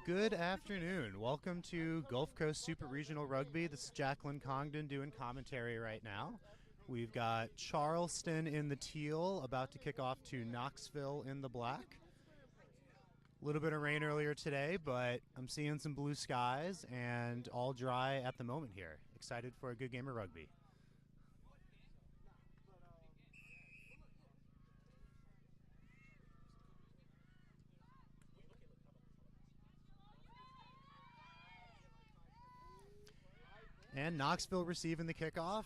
Good afternoon. Welcome to Gulf Coast Super Regional Rugby. This is Jacqueline Congdon doing commentary right now. We've got Charleston in the teal, about to kick off to Knoxville in the black. A little bit of rain earlier today, but I'm seeing some blue skies and all dry at the moment here. Excited for a good game of rugby. And Knoxville receiving the kickoff.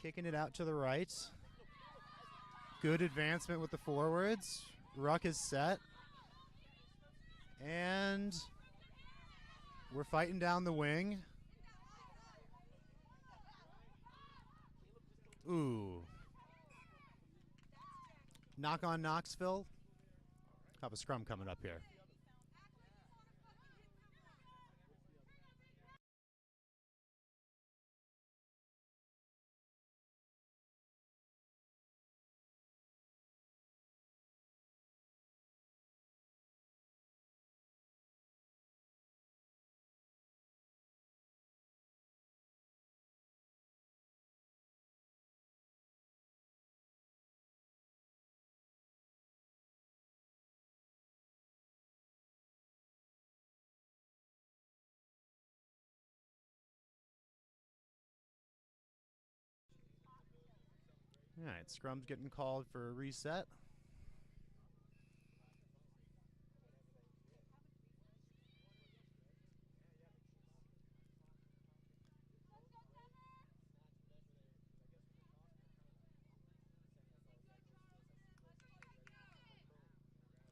Kicking it out to the right. Good advancement with the forwards. Ruck is set. And we're fighting down the wing. Ooh. Knock on Knoxville. Have a scrum coming up here. All right, scrum's getting called for a reset.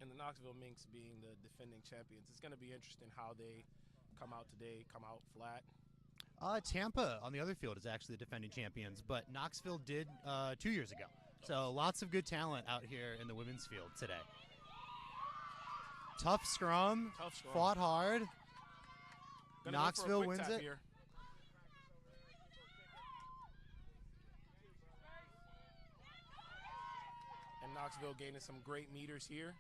And the Knoxville Minx being the defending champions, it's going to be interesting how they come out today, come out flat. Tampa on the other field is actually the defending champions, but Knoxville did 2 years ago. So lots of good talent out here in the women's field today. Tough scrum, fought hard. Knoxville wins it. Here. And Knoxville gaining some great meters here.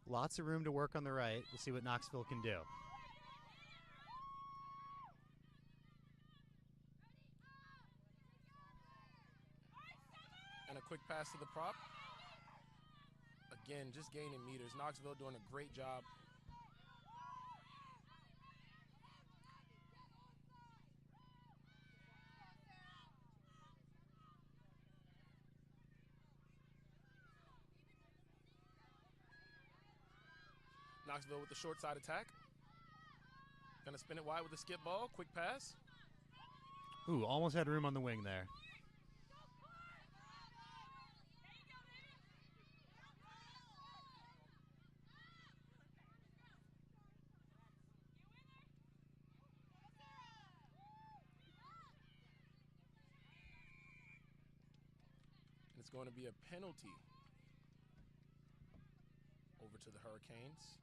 Lots of room to work on the right. We'll see what Knoxville can do. And a quick pass to the prop. Again, just gaining meters. Knoxville doing a great job. Knoxville with the short side attack. Gonna spin it wide with the skip ball. Quick pass. Ooh, almost had room on the wing there. And it's going to be a penalty over to the Hurricanes.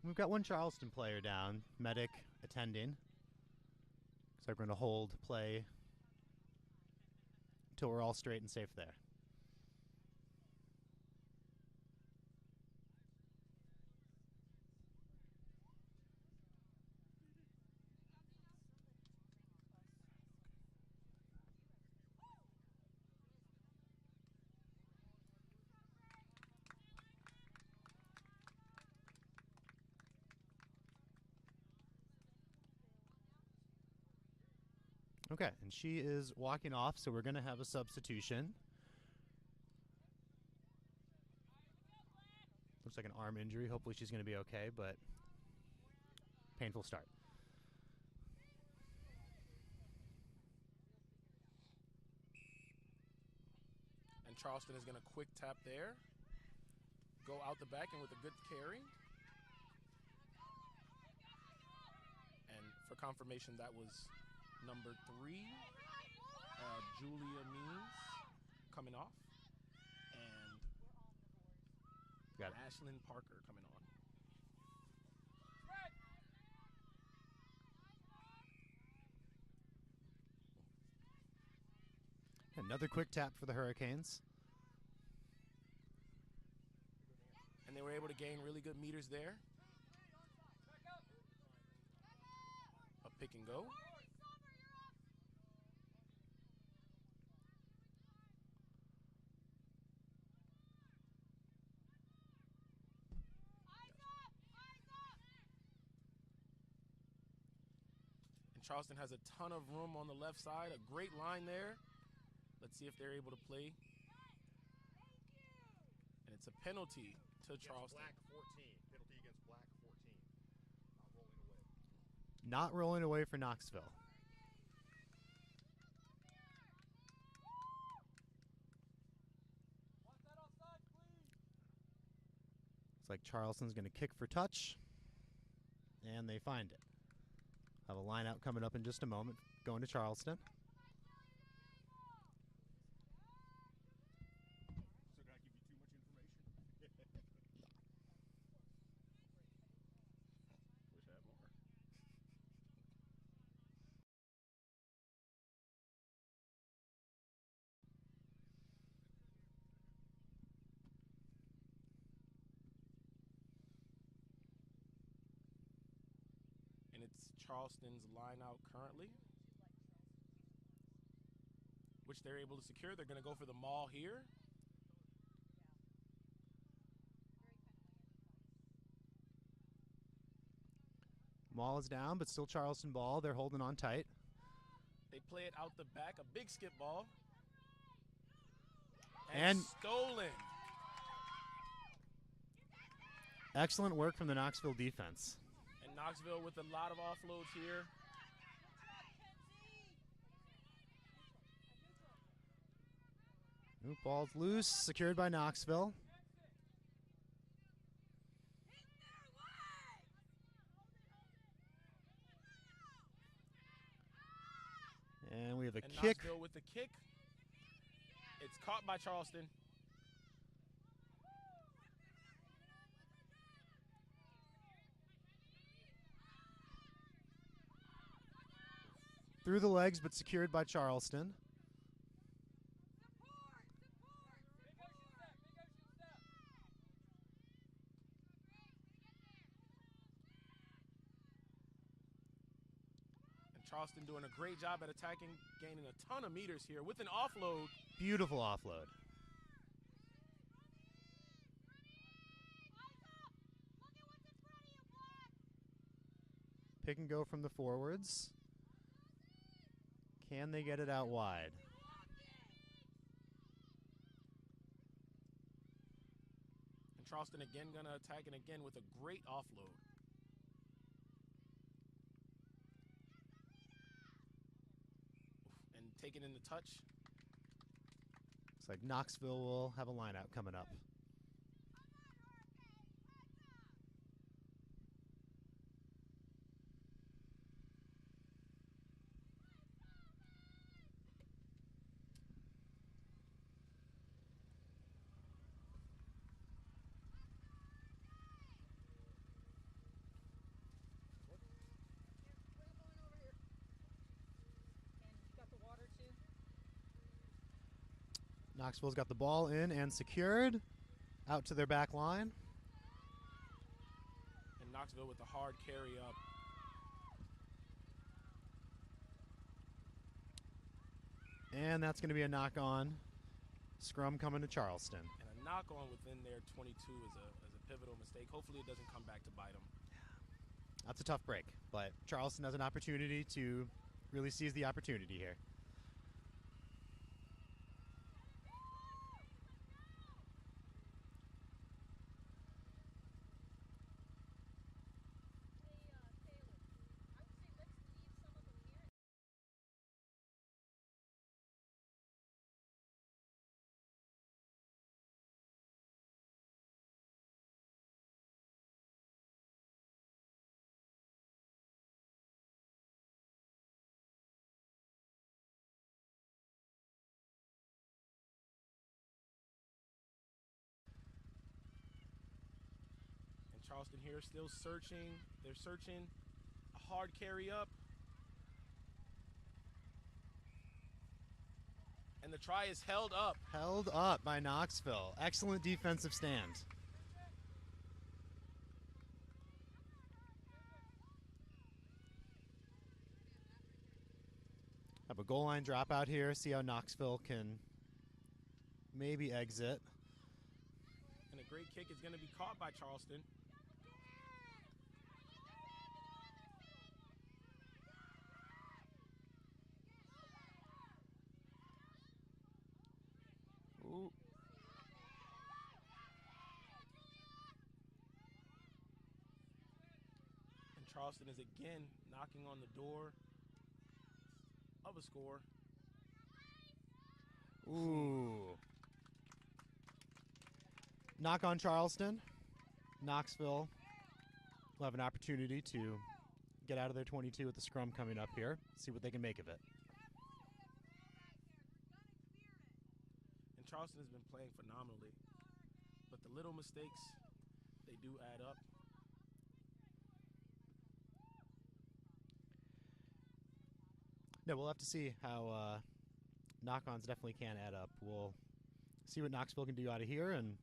We've got one Charleston player down, medic attending. Looks they're going to hold play until we're all straight and safe there. Okay, and she is walking off, so we're going to have a substitution. Looks like an arm injury. Hopefully she's going to be okay, but painful start. And Charleston is going to quick tap there. Go out the back and with a good carry. And for confirmation, that was number 3, Julia Means, coming off. And Got it. Ashlyn Parker coming on. Another quick tap for the Hurricanes. And they were able to gain really good meters there. A pick and go. And Charleston has a ton of room on the left side. A great line there. Let's see if they're able to play. And it's a penalty to Charleston. Black 14. Penalty against Black 14. Not rolling away for Knoxville. Looks like Charleston's going to kick for touch. And they find it. Have a line out coming up in just a moment. Going to Charleston. And it's Charleston's line out currently, which they're able to secure. They're going to go for the maul here. Maul is down, but still Charleston ball. They're holding on tight. They play it out the back, a big skip ball. And stolen. Excellent work from the Knoxville defense. And Knoxville with a lot of offloads here. Ooh, ball's loose, secured by Knoxville. And we have a kick. Knoxville with the kick. It's caught by Charleston. Through the legs, but secured by Charleston. Charleston doing a great job at attacking, gaining a ton of meters here with an offload. Beautiful offload. Pick and go from the forwards. Can they get it out wide? And Charleston again gonna attack and again with a great offload. And taking in the touch. Looks like Knoxville will have a line out coming up. Knoxville's got the ball in and secured. Out to their back line. And Knoxville with the hard carry up. And that's going to be a knock-on. Scrum coming to Charleston. And a knock-on within their 22 is a pivotal mistake. Hopefully it doesn't come back to bite them. That's a tough break, but Charleston has an opportunity to really seize the opportunity here. Charleston here still searching. They're searching. A hard carry up. And the try is held up. Held up by Knoxville. Excellent defensive stand. Have a goal line dropout here. See how Knoxville can maybe exit. And a great kick is going to be caught by Charleston. Ooh. And Charleston is again knocking on the door of a score. Ooh. Knock on Charleston. Knoxville will have an opportunity to get out of their 22 with the scrum coming up here. See what they can make of it. And Charleston has been playing phenomenally. But the little mistakes, they do add up. No, we'll have to see how knock-ons definitely can add up. We'll see what Knoxville can do out of here, and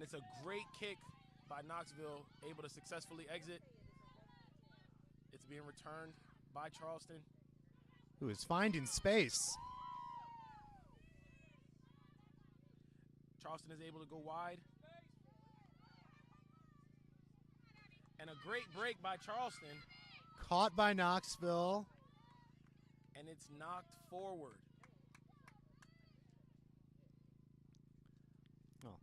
it's a great kick by Knoxville, able to successfully exit. It's being returned by Charleston. who is finding space. Charleston is able to go wide. And a great break by Charleston. Caught by Knoxville. And it's knocked forward. Oh.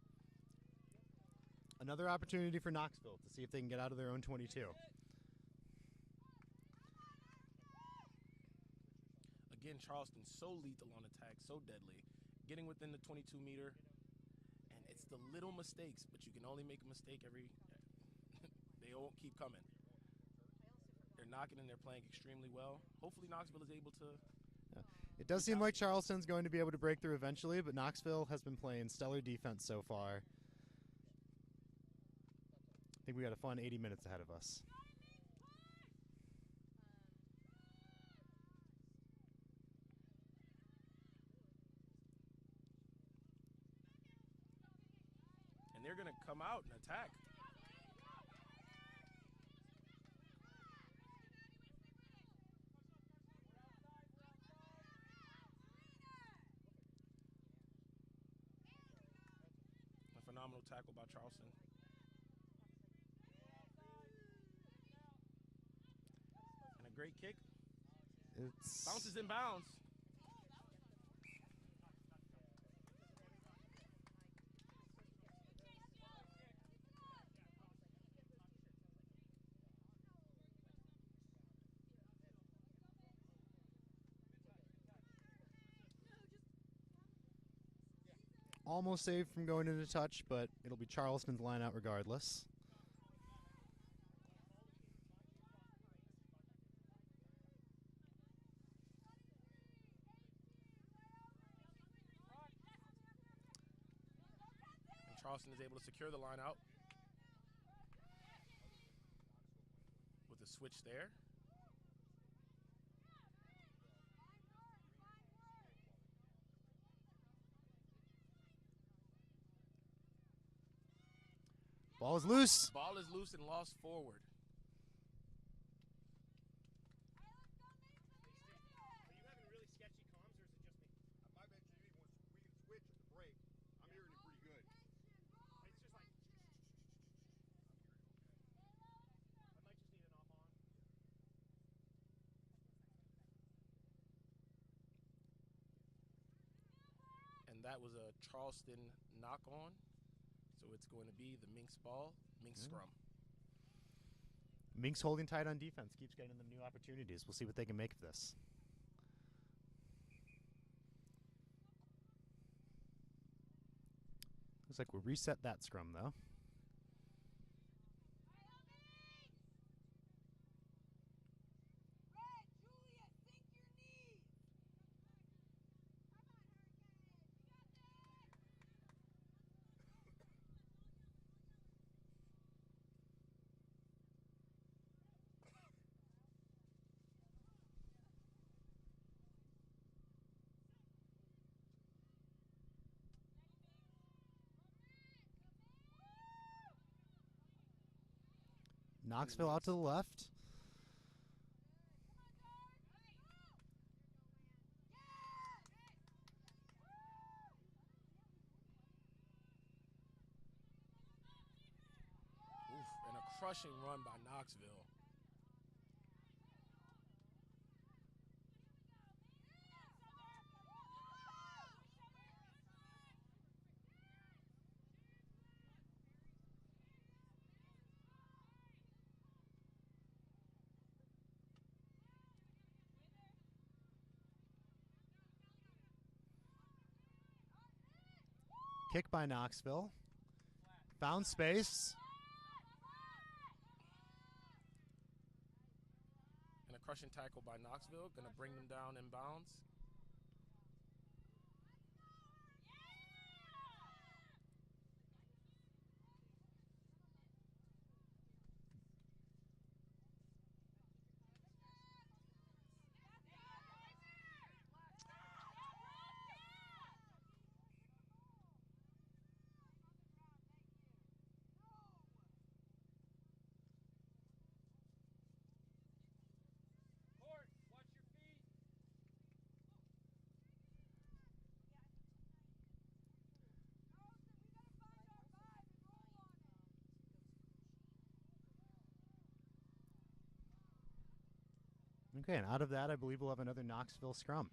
Another opportunity for Knoxville to see if they can get out of their own 22. Again, Charleston so lethal on attack, so deadly. Getting within the 22 meter. And it's the little mistakes, but you can only make a mistake every... they won't keep coming. They're knocking and they're playing extremely well. Hopefully Knoxville is able to... It does seem like Charleston's going to be able to break through eventually, but Knoxville has been playing stellar defense so far. I think we got a fun 80 minutes ahead of us. And they're going to come out and attack. A phenomenal tackle by Charleston. And a great kick. It's Bounces in bounds. almost saved from going into touch, but it'll be Charleston's line out regardless. Charleston is able to secure the line out with a switch there. Ball is loose. Ball is loose and lost forward. Are you having really sketchy comms, or is it just me? My bet you we can switch at the break. I'm hearing it pretty good. It's just like I might just need an off on. And that was a Charleston knock on. So it's going to be the Minx ball, Minx scrum. Minx holding tight on defense, keeps getting them new opportunities. We'll see what they can make of this. Looks like we'll reset that scrum, though. Knoxville out to the left. Oof, and a crushing run by Knoxville. Kick by Knoxville. Found space. And a crushing tackle by Knoxville. Going to bring them down in bounds. Okay, and out of that, I believe we'll have another Knoxville scrum.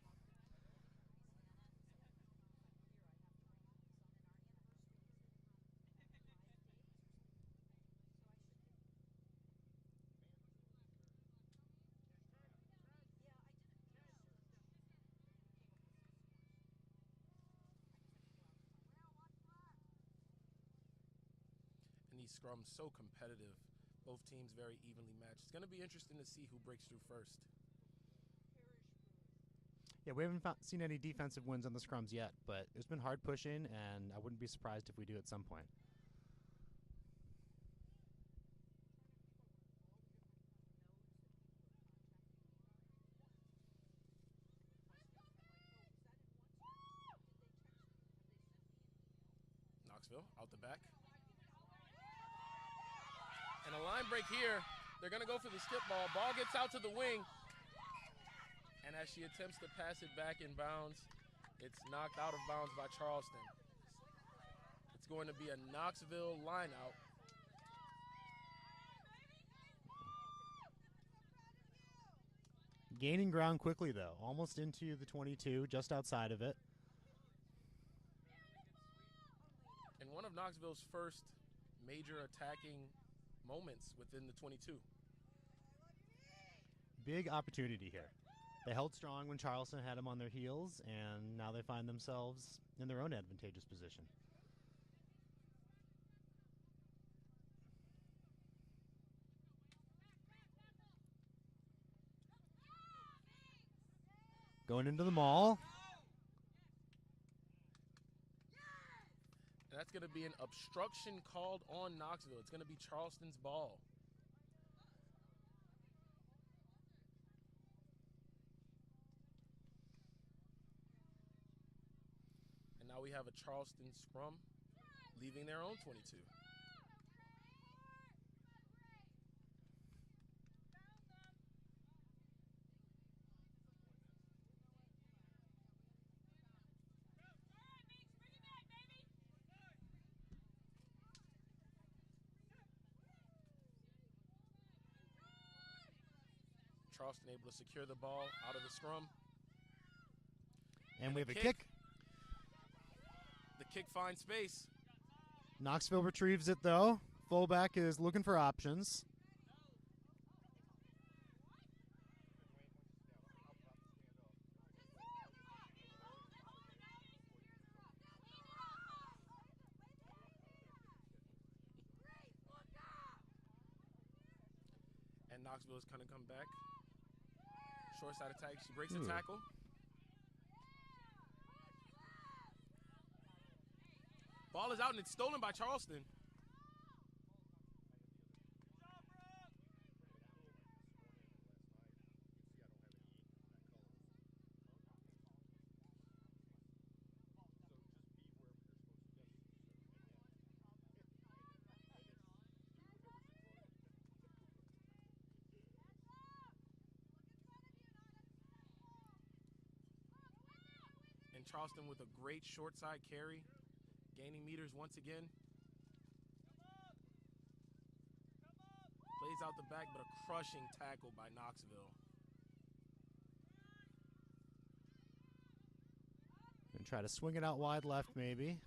And these scrums so competitive. Both teams very evenly matched. It's going to be interesting to see who breaks through first. Yeah, we haven't seen any defensive wins on the scrums yet, but there's been hard pushing, and I wouldn't be surprised if we do at some point. Knoxville out the back. And a line break here. They're going to go for the skip ball. Ball gets out to the wing. And as she attempts to pass it back in bounds, it's knocked out of bounds by Charleston. It's going to be a Knoxville line out. Gaining ground quickly, though. Almost into the 22, just outside of it. And one of Knoxville's first major attacking moments within the 22. Big opportunity here. They held strong when Charleston had them on their heels, and now they find themselves in their own advantageous position. Going into the maul. And That's going to be an obstruction called on Knoxville. It's going to be Charleston's ball. And now we have a Charleston scrum leaving their own 22. Charleston able to secure the ball out of the scrum. And we have a kick. The kick finds space. Knoxville retrieves it, though. Fullback is looking for options. And Knoxville is going to come back. Short side attack. She breaks the tackle. Ball is out and it's stolen by Charleston. And Charleston with a great short side carry. Gaining meters once again. Plays out the back, but a crushing tackle by Knoxville. And try to swing it out wide left, maybe.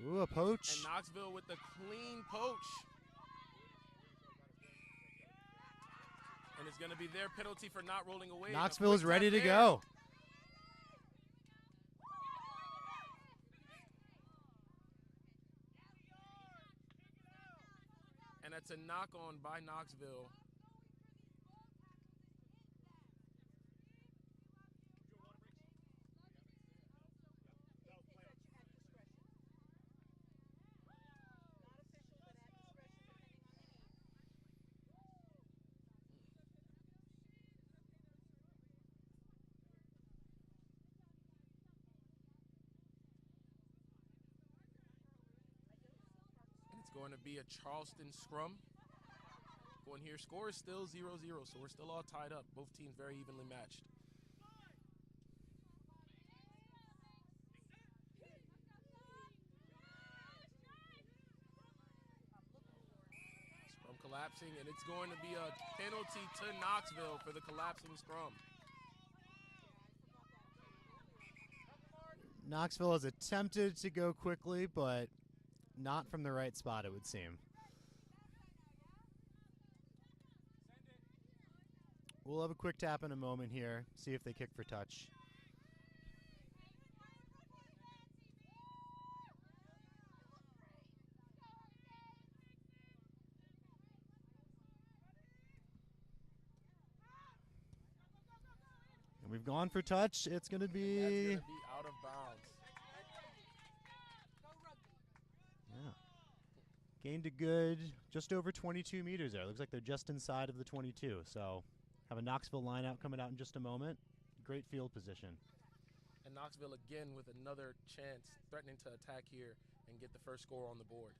Ooh, a poach. And Knoxville with the clean poach. And it's going to be their penalty for not rolling away. Knoxville is ready to go. And that's a knock on by Knoxville. Going to be a Charleston scrum. Going here, score is still 0-0, so we're still all tied up. Both teams very evenly matched. Scrum collapsing, and it's going to be a penalty to Knoxville for the collapsing scrum. Knoxville has attempted to go quickly, but not from the right spot, it would seem. We'll have a quick tap in a moment here, see if they kick for touch. And we've gone for touch. It's going to be... That's going to be out of bounds. Gained a good just over 22 meters there. Looks like they're just inside of the 22. So have a Knoxville line out coming out in just a moment. Great field position. And Knoxville again with another chance, threatening to attack here and get the first score on the board.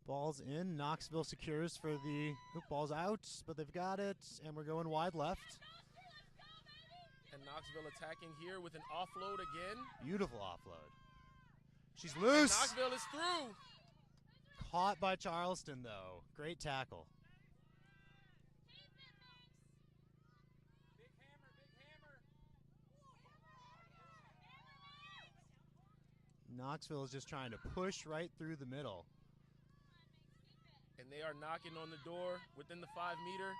Ball's in. Knoxville secures for the... Oop, ball's out, but they've got it, and we're going wide left. And Knoxville attacking here with an offload again. Beautiful offload. She's loose. And Knoxville is through. Caught by Charleston, though. Great tackle. Knoxville is just trying to push right through the middle. And they are knocking on the door within the 5 meter.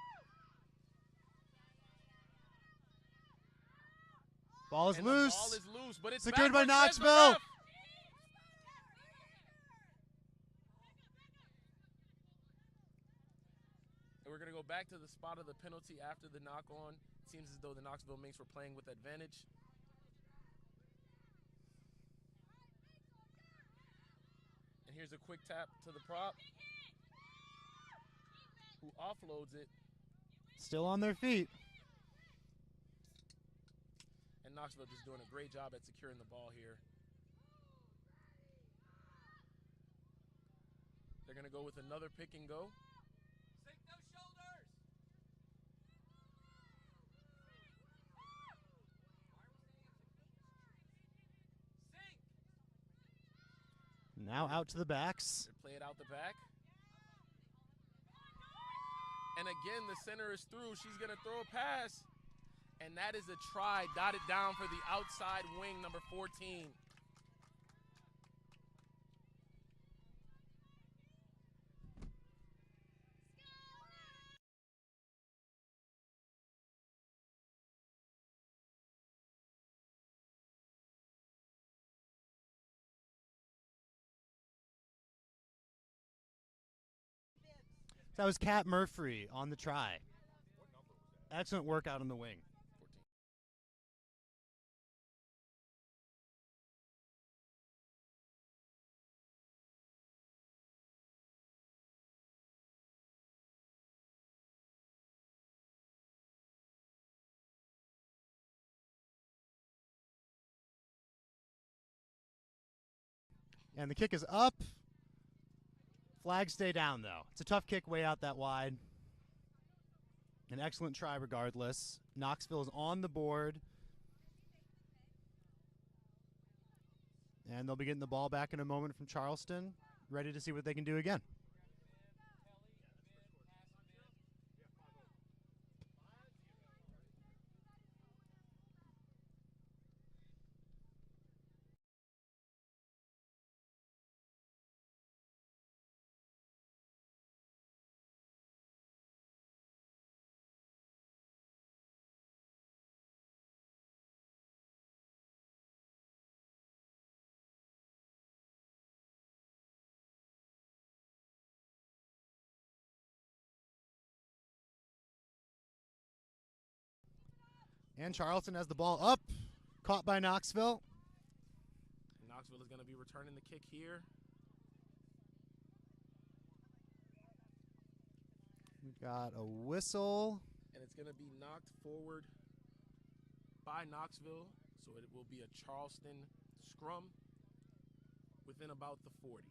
Ball is And loose. the ball is loose, but it's Secured by backwards, says the Knoxville. ref. And we're going to go back to the spot of the penalty after the knock-on. Seems as though the Knoxville Minx were playing with advantage. And here's a quick tap to the prop, who offloads it. Still on their feet. And Knoxville just doing a great job at securing the ball here. They're going to go with another pick and go. Sink those shoulders. Sink. Now out to the backs. They play it out the back. And again, the center is through. She's going to throw a pass. And that is a try, dotted down for the outside wing, number 14. That was Kat Murphy on the try. Excellent work out on the wing. 14. And the kick is up. Flags stay down, though. It's a tough kick way out that wide. An excellent try regardless. Knoxville is on the board. And they'll be getting the ball back in a moment from Charleston, ready to see what they can do again. And Charleston has the ball up, caught by Knoxville. And Knoxville is going to be returning the kick here. We've got a whistle. And it's going to be knocked forward by Knoxville. So it will be a Charleston scrum within about the 40.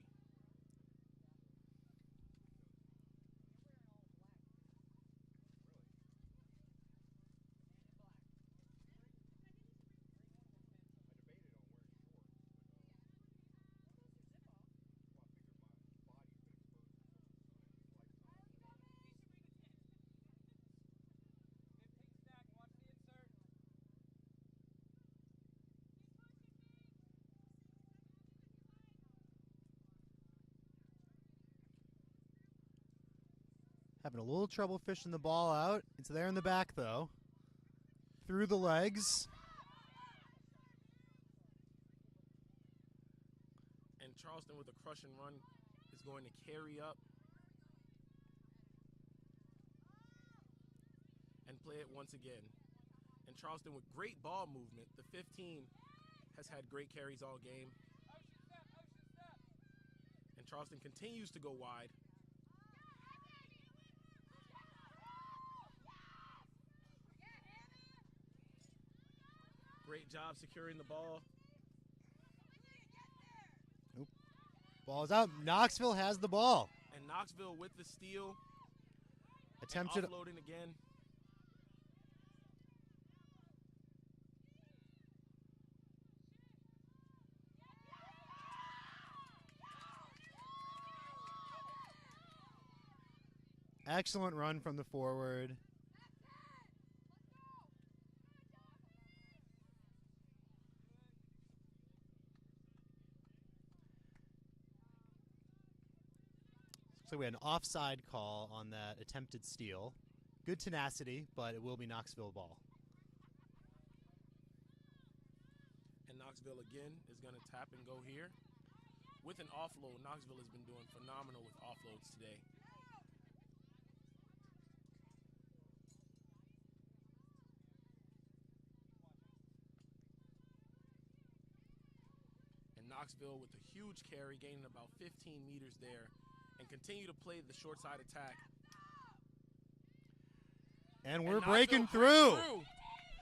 Having a little trouble fishing the ball out. It's there in the back, though. Through the legs. And Charleston with a crush and run is going to carry up and play it once again. And Charleston with great ball movement. The 15 has had great carries all game. And Charleston continues to go wide. Great job securing the ball. Nope. Ball's out. Knoxville has the ball. And Knoxville with the steal. Attempted. Offloading again. Excellent run from the forward. So we had an offside call on that attempted steal. Good tenacity, but it will be Knoxville ball. And Knoxville again is going to tap and go here. With an offload, Knoxville has been doing phenomenal with offloads today. And Knoxville with a huge carry, gaining about 15 meters there, and continue to play the short side attack. And we're And breaking Knoxville through.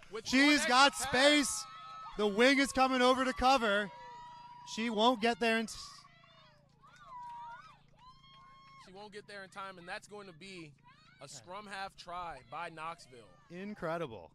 with She's one got extra space. pass. The wing is coming over to cover. She won't get there. She won't get there in time, and that's going to be a scrum half try by Knoxville. Incredible.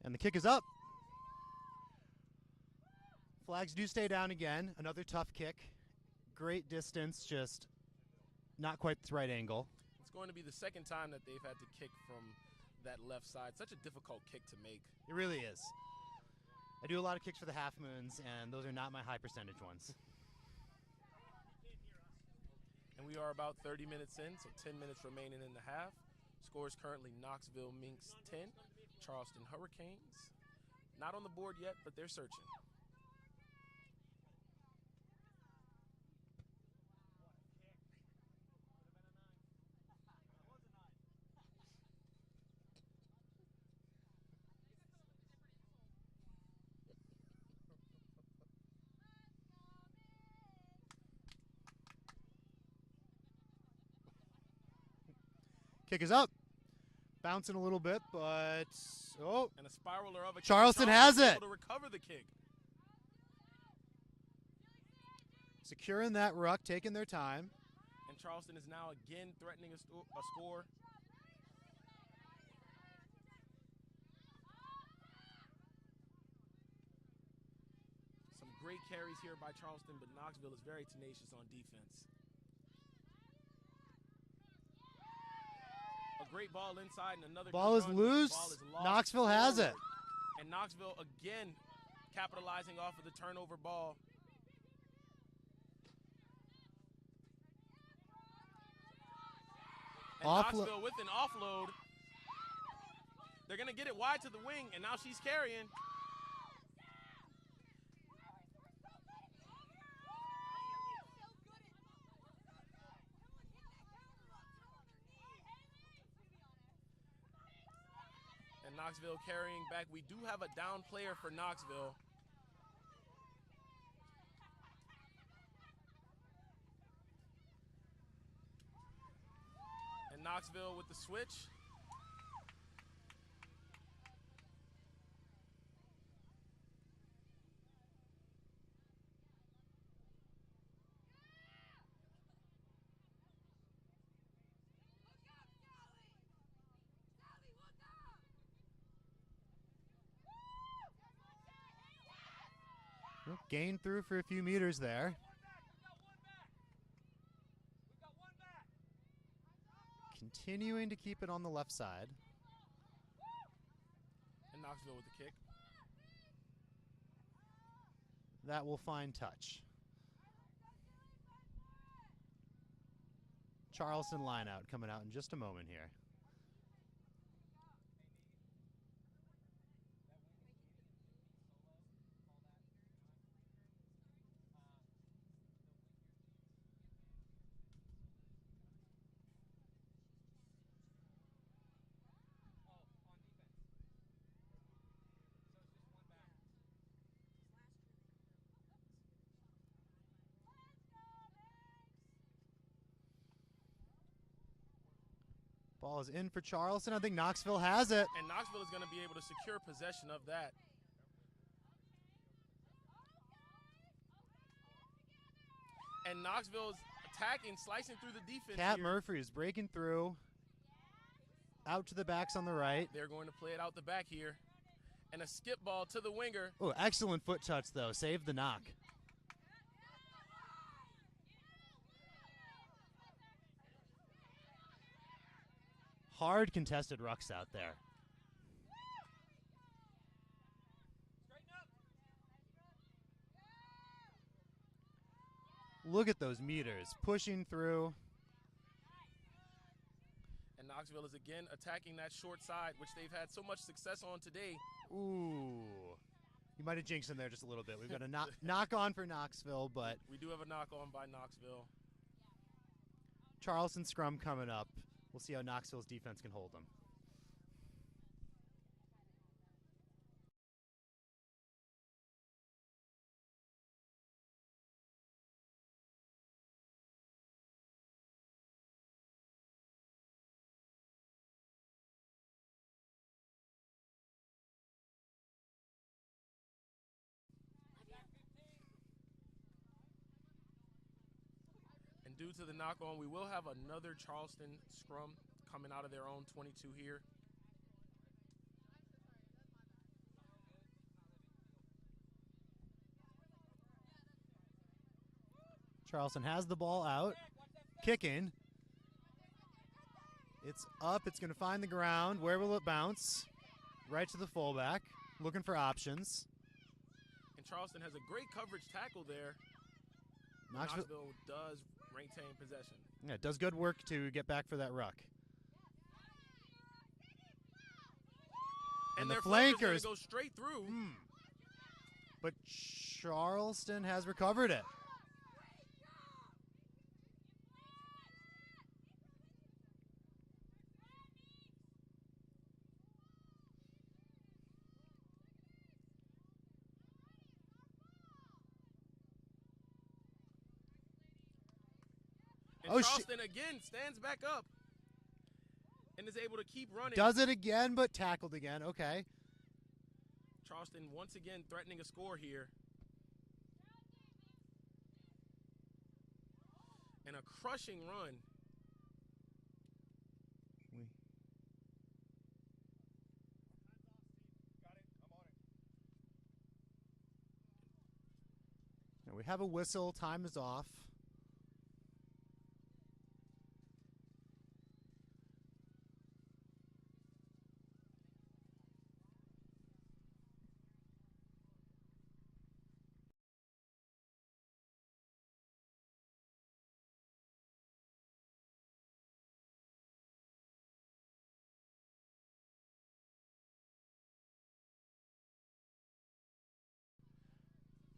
And the kick is up. Flags do stay down again. Another tough kick. Great distance, just not quite the right angle. It's going to be the second time that they've had to kick from that left side. Such a difficult kick to make. It really is. I do a lot of kicks for the half moons, and those are not my high percentage ones. And we are about 30 minutes in, so 10 minutes remaining in the half. Scores currently Knoxville Minx 10, Charleston Hurricanes. Not on the board yet, but they're searching. Kick is up. Bouncing a little bit, but oh. And a spiraler of a kick. Charleston has it. Able to recover the kick. Securing that ruck, taking their time. And Charleston is now again threatening a score. Some great carries here by Charleston, but Knoxville is very tenacious on defense. A great ball inside and another Ball good is run. loose. Ball is lost Knoxville has it. forward. And Knoxville again capitalizing off of the turnover ball. And Knoxville with an offload. They're going to get it wide to the wing, and now she's carrying. And Knoxville carrying back. We do have a down player for Knoxville. And Knoxville with the switch. Gained through for a few meters there. Continuing to keep it on the left side. And Knoxville with the kick. That will find touch. Charleston line out coming out in just a moment here. Ball is in for Charleston. I think Knoxville has it. And Knoxville is going to be able to secure possession of that. And Knoxville is attacking, slicing through the defense. Cat here. Murphy is breaking through. Out to the backs on the right. They're going to play it out the back here. And a skip ball to the winger. Oh, excellent foot touch, though. Saved the knock. Hard contested rucks out there. Look at those meters. Pushing through. And Knoxville is again attacking that short side, which they've had so much success on today. Ooh. You might have jinxed him there just a little bit. We've got a knock on for Knoxville, but We do have a knock on by Knoxville. Charleston scrum coming up. We'll see how Knoxville's defense can hold them. And due to the knock on, we will have another Charleston scrum coming out of their own 22 here. Charleston has the ball out. Kicking. It's up. It's going to find the ground. Where will it bounce? Right to the fullback. Looking for options. And Charleston has a great coverage tackle there. Knoxville does retain possession. Yeah, it does good work to get back for that ruck. And the their flankers go straight through. But Charleston has recovered it. And Charleston again stands back up and is able to keep running. Does it again, but tackled again. Okay. Charleston once again threatening a score here. And a crushing run. Now we have a whistle. Time is off.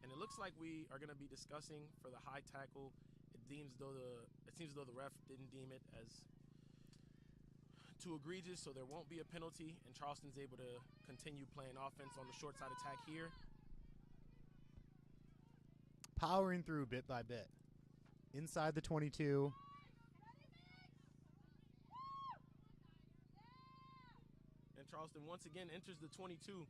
And it looks like we are going to be discussing for the high tackle. It seems as though the ref didn't deem it as too egregious, so there won't be a penalty, and Charleston's able to continue playing offense on the short side attack here. Powering through bit by bit. Inside the 22. And Charleston once again enters the 22.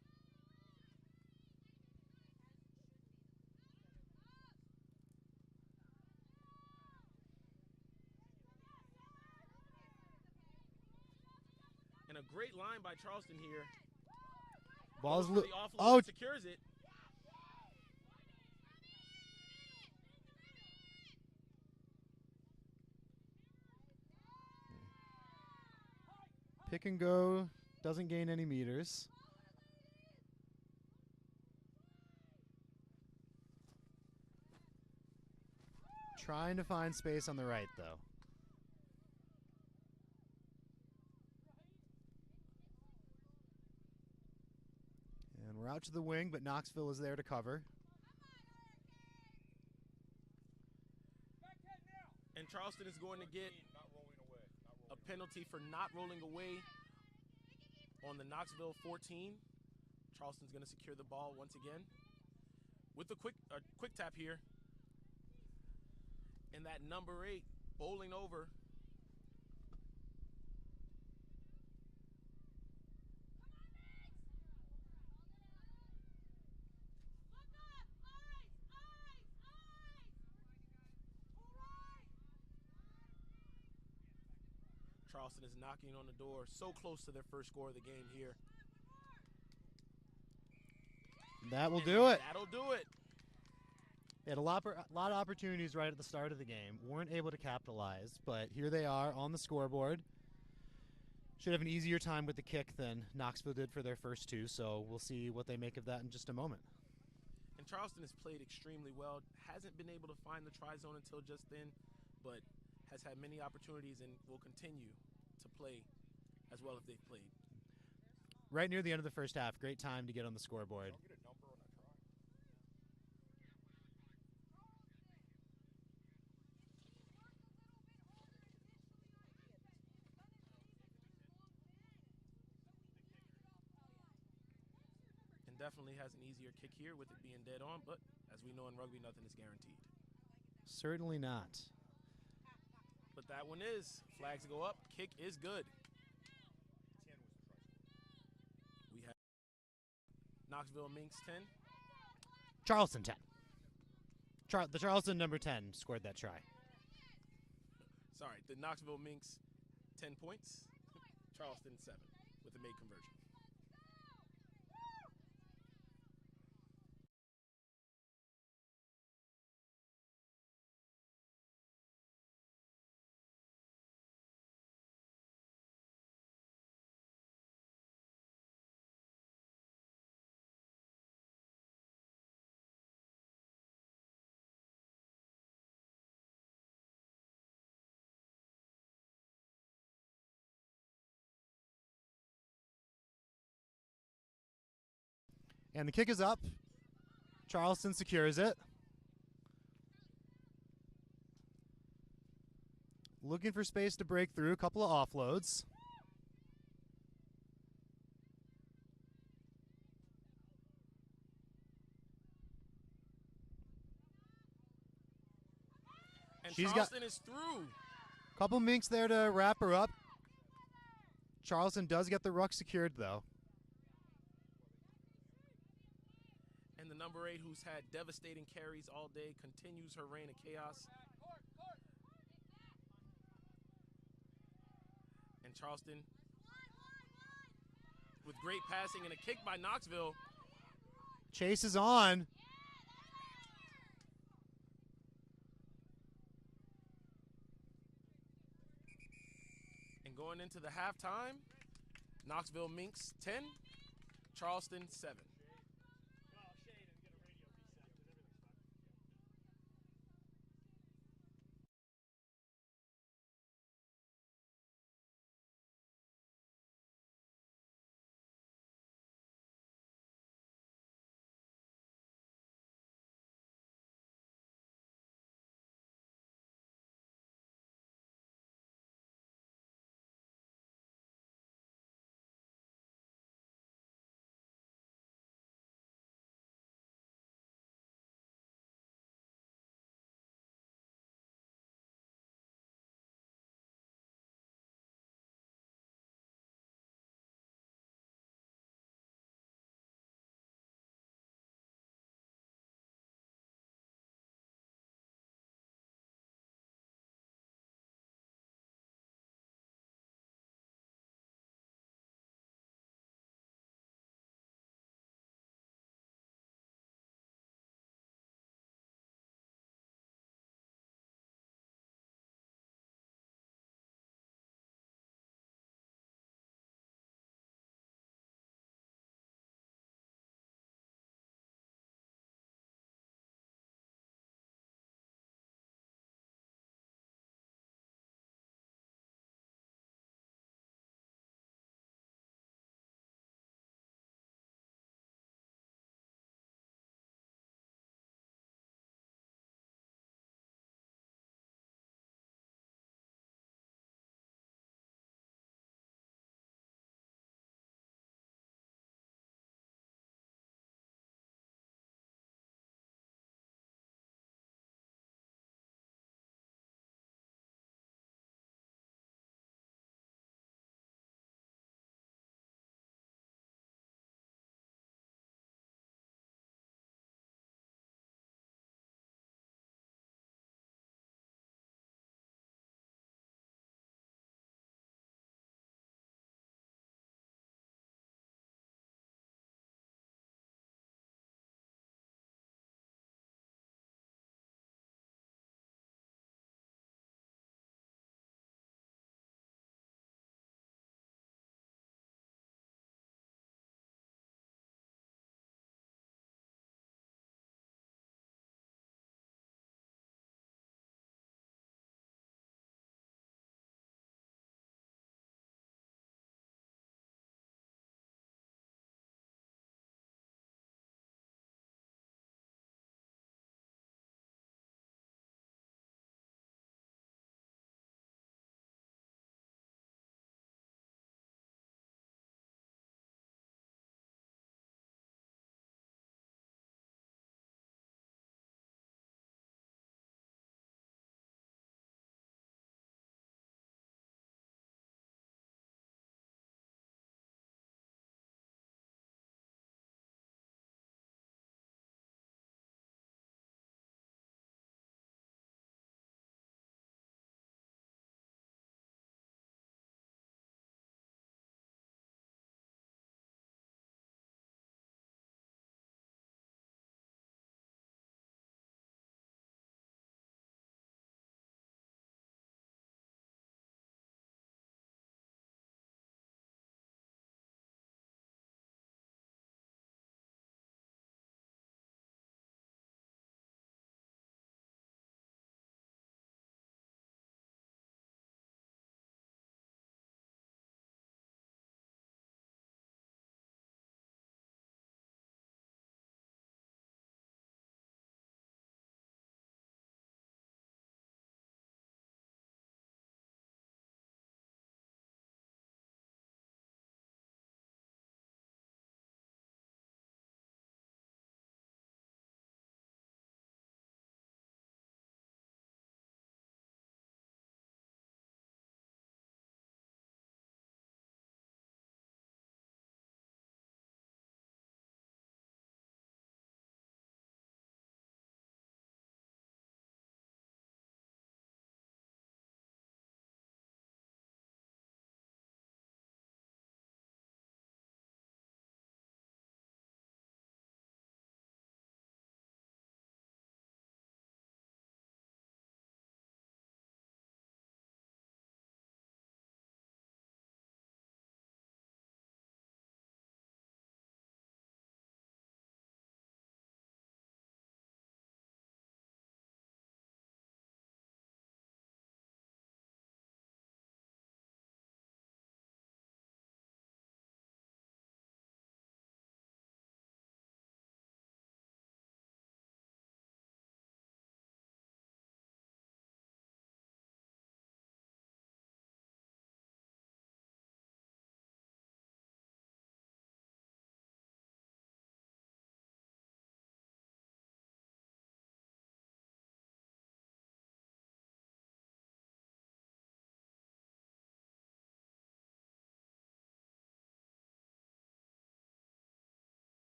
And a great line by Charleston here. Ball's Goes for the offload, secures it. Pick and go. Doesn't gain any meters. Trying to find space on the right, though. And we're out to the wing, but Knoxville is there to cover. And Charleston is going to get a penalty for not rolling away on the Knoxville 14. Charleston's going to secure the ball once again with a quick tap here. And that number 8 bowling over. Charleston is knocking on the door, so close to their first score of the game here. That will do it. That'll do it. They had a lot of opportunities right at the start of the game. Weren't able to capitalize, but here they are on the scoreboard. Should have an easier time with the kick than Knoxville did for their first two, so we'll see what they make of that in just a moment. And Charleston has played extremely well. Hasn't been able to find the try zone until just then, but has had many opportunities and will continue to play as well as they've played. Right near the end of the first half, great time to get on the scoreboard. Don't get a number on that try. And definitely has an easier kick here with it being dead on, but as we know in rugby, nothing is guaranteed. Certainly not. But that one is. Flags go up. Kick is good. 10 was the try score. We have Knoxville Minx 10. Charleston 10. The Charleston number 10 scored that try. Sorry, the Knoxville Minx 10 points. Charleston 7 with a made conversion. And the kick is up. Charleston secures it. Looking for space to break through. A couple of offloads. And She's Charleston is through. Couple Minks there to wrap her up. Charleston does get the ruck secured, though. And the number 8, who's had devastating carries all day, continues her reign of chaos. And Charleston, with great passing and a kick by Knoxville. Chase is on. And going into the halftime, Knoxville Minx 10, Charleston 7.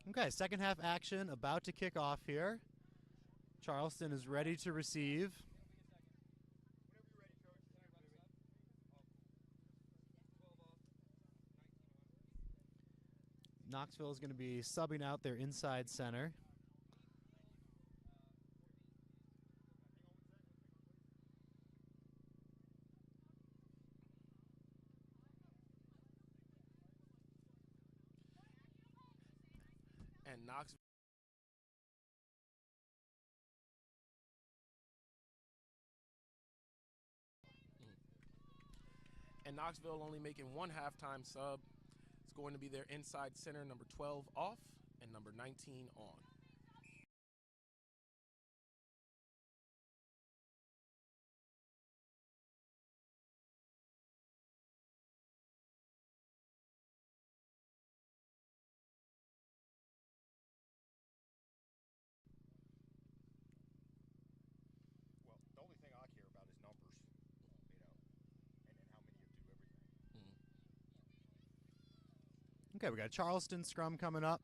Okay, second half action about to kick off here. Charleston is ready to receive. Knoxville is going to be subbing out their inside center. And Knoxville. And Knoxville only making one halftime sub. It's going to be their inside center, number 12 off and number 19 on. Well, the only thing I care about is numbers, and how many of do everything. Okay, we got Charleston scrum coming up.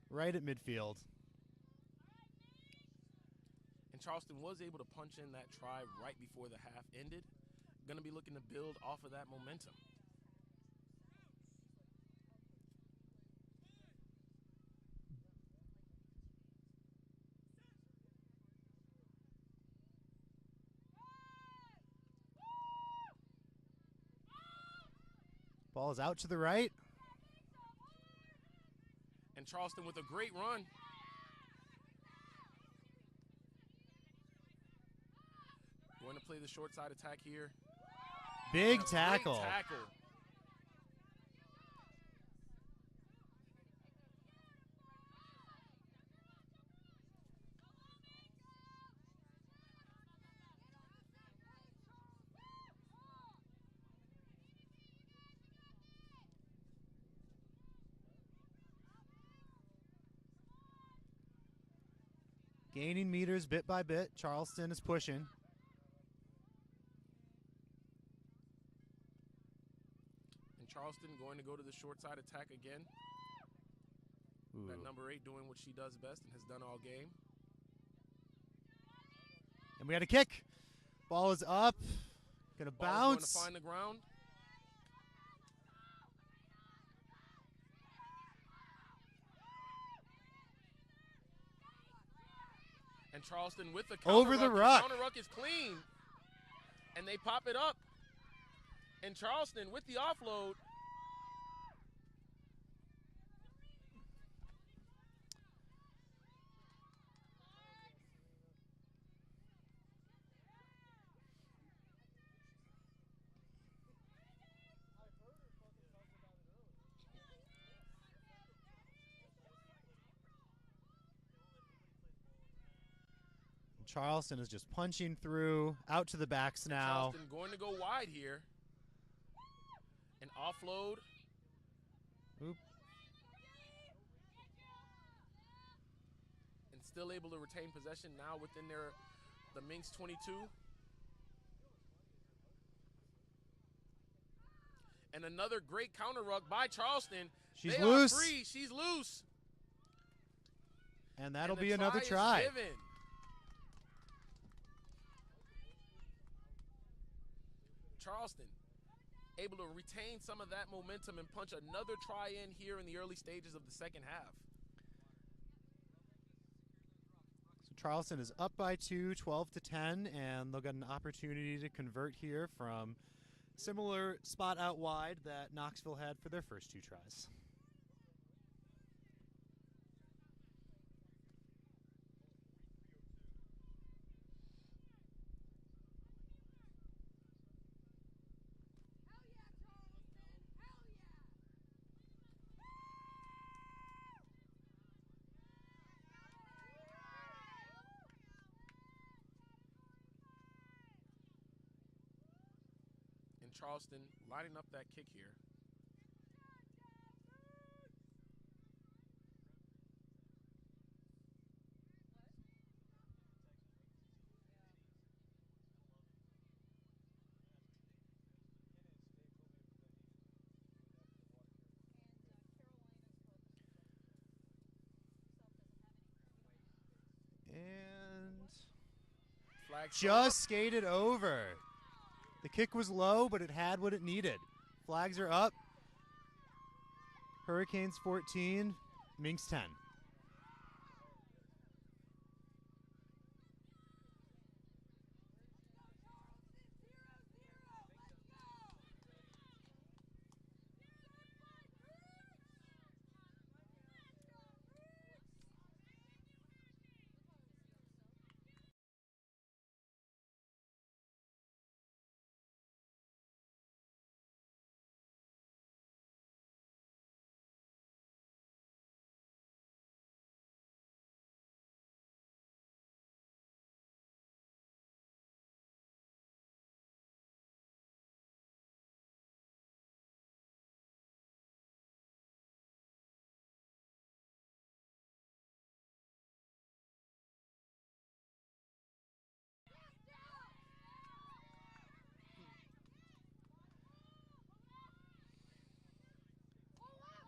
Right at midfield. And Charleston was able to punch in that try right before the half ended. Going to be looking to build off of that momentum. Ball is out to the right. And Charleston with a great run. Going to play the short side attack here. Big Great tackle. tackle. Gaining meters bit by bit. Charleston is pushing. And Charleston going to go to the short side attack again. Ooh. That number 8 doing what she does best and has done all game. And we got a kick. Ball is up. Gonna Ball is bounce. going to find the ground. And Charleston with the counter Over the ruck. The counter ruck is clean. And they pop it up. And Charleston with the offload. Charleston is just punching through, out to the backs now. Charleston going to go wide here. An offload. Oop. And still able to retain possession now within the Minx 22. And another great counter ruck by Charleston. She's they loose. Are free. She's loose. And that'll And the be another is try. given. Charleston able to retain some of that momentum and punch another try in here in the early stages of the second half. So Charleston is up by 2, 12-10, and they'll get an opportunity to convert here from similar spot out wide that Knoxville had for their first 2 tries. Charleston lining up that kick here. Flag just skated over. The kick was low, but it had what it needed. Flags are up. Hurricanes 14, Minx 10.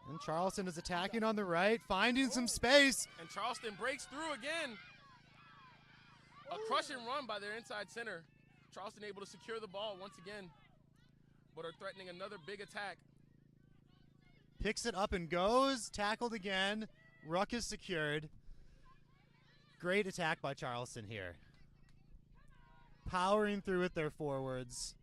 And Charleston is attacking on the right, finding some space. And Charleston breaks through again. A crush and run by their inside center. Charleston able to secure the ball once again, but are threatening another big attack. Picks it up and goes, tackled again. Ruck is secured. Great attack by Charleston here. Powering through with their forwards.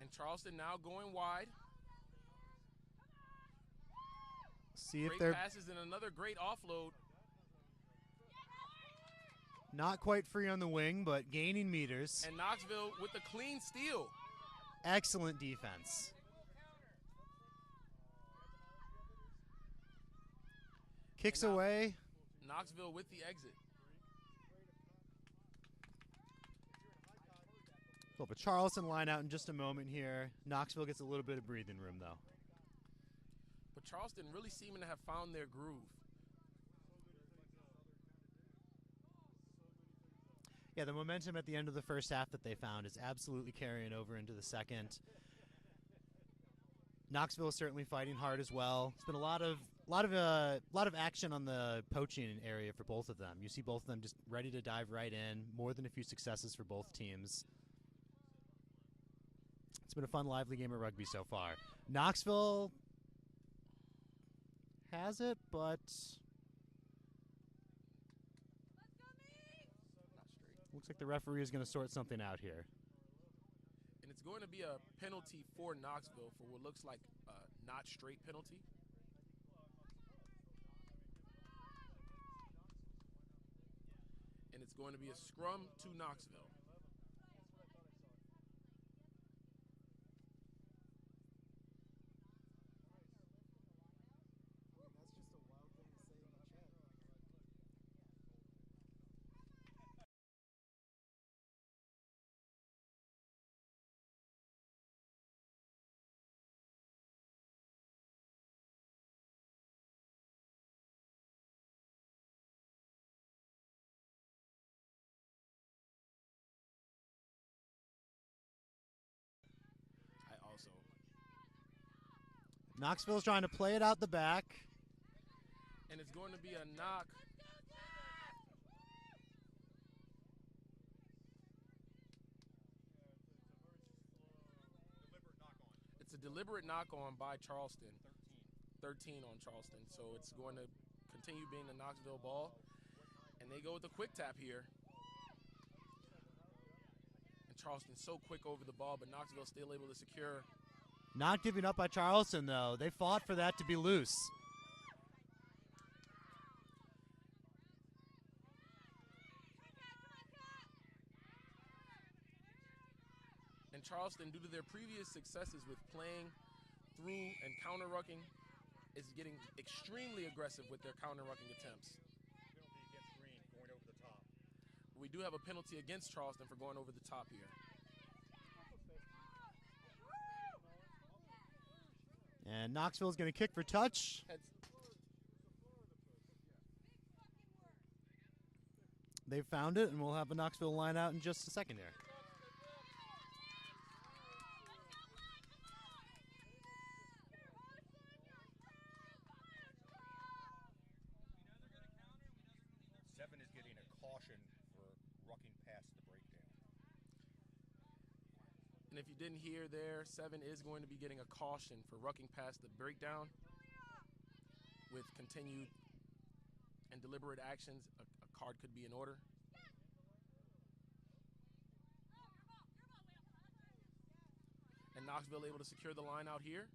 And Charleston now going wide. See if Great they're passes and another great offload. not quite free on the wing, but gaining meters. And Knoxville with the clean steal. Excellent defense. Kicks And now- away. Knoxville with the exit. We'll have a Charleston line out in just a moment here. Knoxville gets a little bit of breathing room, though. But Charleston really seeming to have found their groove. Yeah, the momentum at the end of the first half that they found is absolutely carrying over into the second. Knoxville is certainly fighting hard as well. It's been a lot of action on the poaching area for both of them. You see both of them just ready to dive right in. More than a few successes for both teams. It's been a fun, lively game of rugby so far. Knoxville has it, but looks like the referee is going to sort something out here. And it's going to be a penalty for Knoxville for what looks like a not straight penalty. And it's going to be a scrum to Knoxville. Knoxville's trying to play it out the back. And it's going to be a knock. It's a deliberate knock on by Charleston. 13 on Charleston. So it's going to continue being the Knoxville ball. And they go with a quick tap here. And Charleston's so quick over the ball, but Knoxville still able to secure. Not giving up by Charleston, though. They fought for that to be loose. And Charleston, due to their previous successes with playing through and counter-rucking, is getting extremely aggressive with their counter-rucking attempts. Penalty against Green going over the top. We do have a penalty against Charleston for going over the top here. And Knoxville's going to kick for touch. They've found it, and we'll have a Knoxville line out in just a second here. if you didn't hear there, 7 is going to be getting a caution for rucking past the breakdown with continued and deliberate actions. A card could be in order. And Knoxville able to secure the line out here.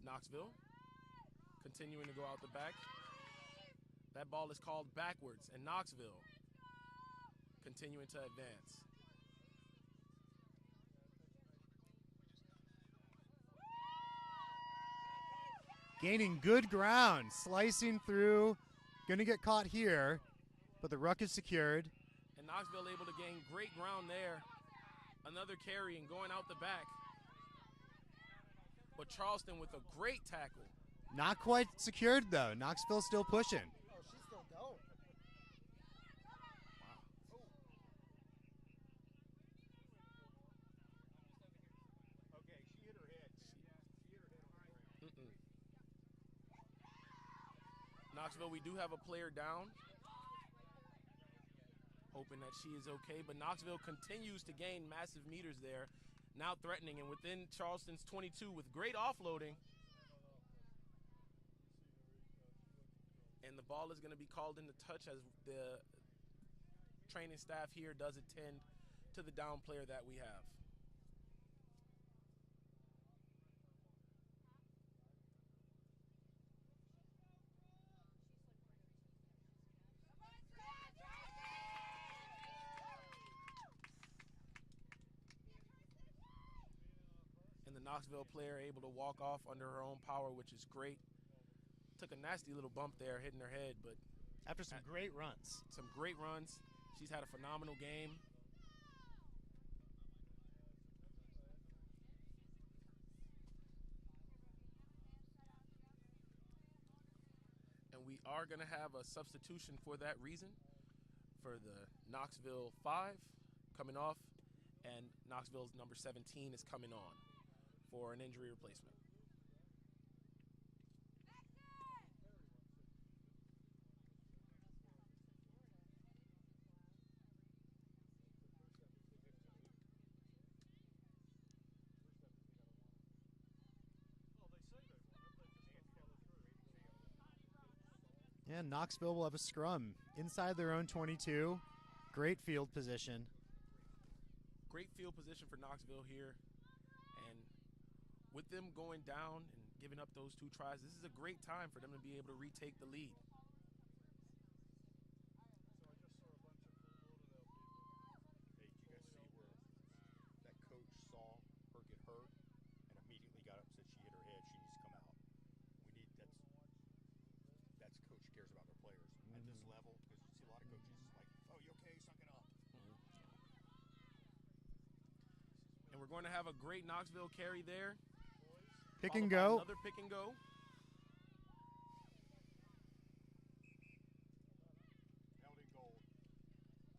Knoxville continuing to go out the back. That ball is called backwards, and Knoxville continuing to advance. Gaining good ground, slicing through, going to get caught here, but the ruck is secured. And Knoxville able to gain great ground there. Another carry and going out the back. But Charleston with a great tackle. Not quite secured though. Knoxville still pushing. Oh, she's still going. Okay, she hit her head. She hit her head on the ground. Knoxville, we do have a player down. Hoping that she is okay, but Knoxville continues to gain massive meters there. Now threatening and within Charleston's 22 with great offloading. And the ball is going to be called into touch as the training staff here does attend to the down player that we have. And the Knoxville player able to walk off under her own power, which is great. Took a nasty little bump there, hitting her head, but After some great runs. some great runs. She's had a phenomenal game. And we are going to have a substitution for that reason for the Knoxville 5 coming off, and Knoxville's number 17 is coming on for an injury replacement. And Knoxville will have a scrum inside their own 22. Great field position. Great field position for Knoxville here. And with them going down and giving up those 2 tries, this is a great time for them to be able to retake the lead. Hey, did you guys see where that coach saw her get hurt and immediately got up and said she hit her head, she needs to come out. That's coach cares about their players at this level, because you see a lot of coaches like, oh, you okay, suck it up. And we're going to have a great Knoxville carry there. Pick followed and by go. Another pick and go. Held in goal.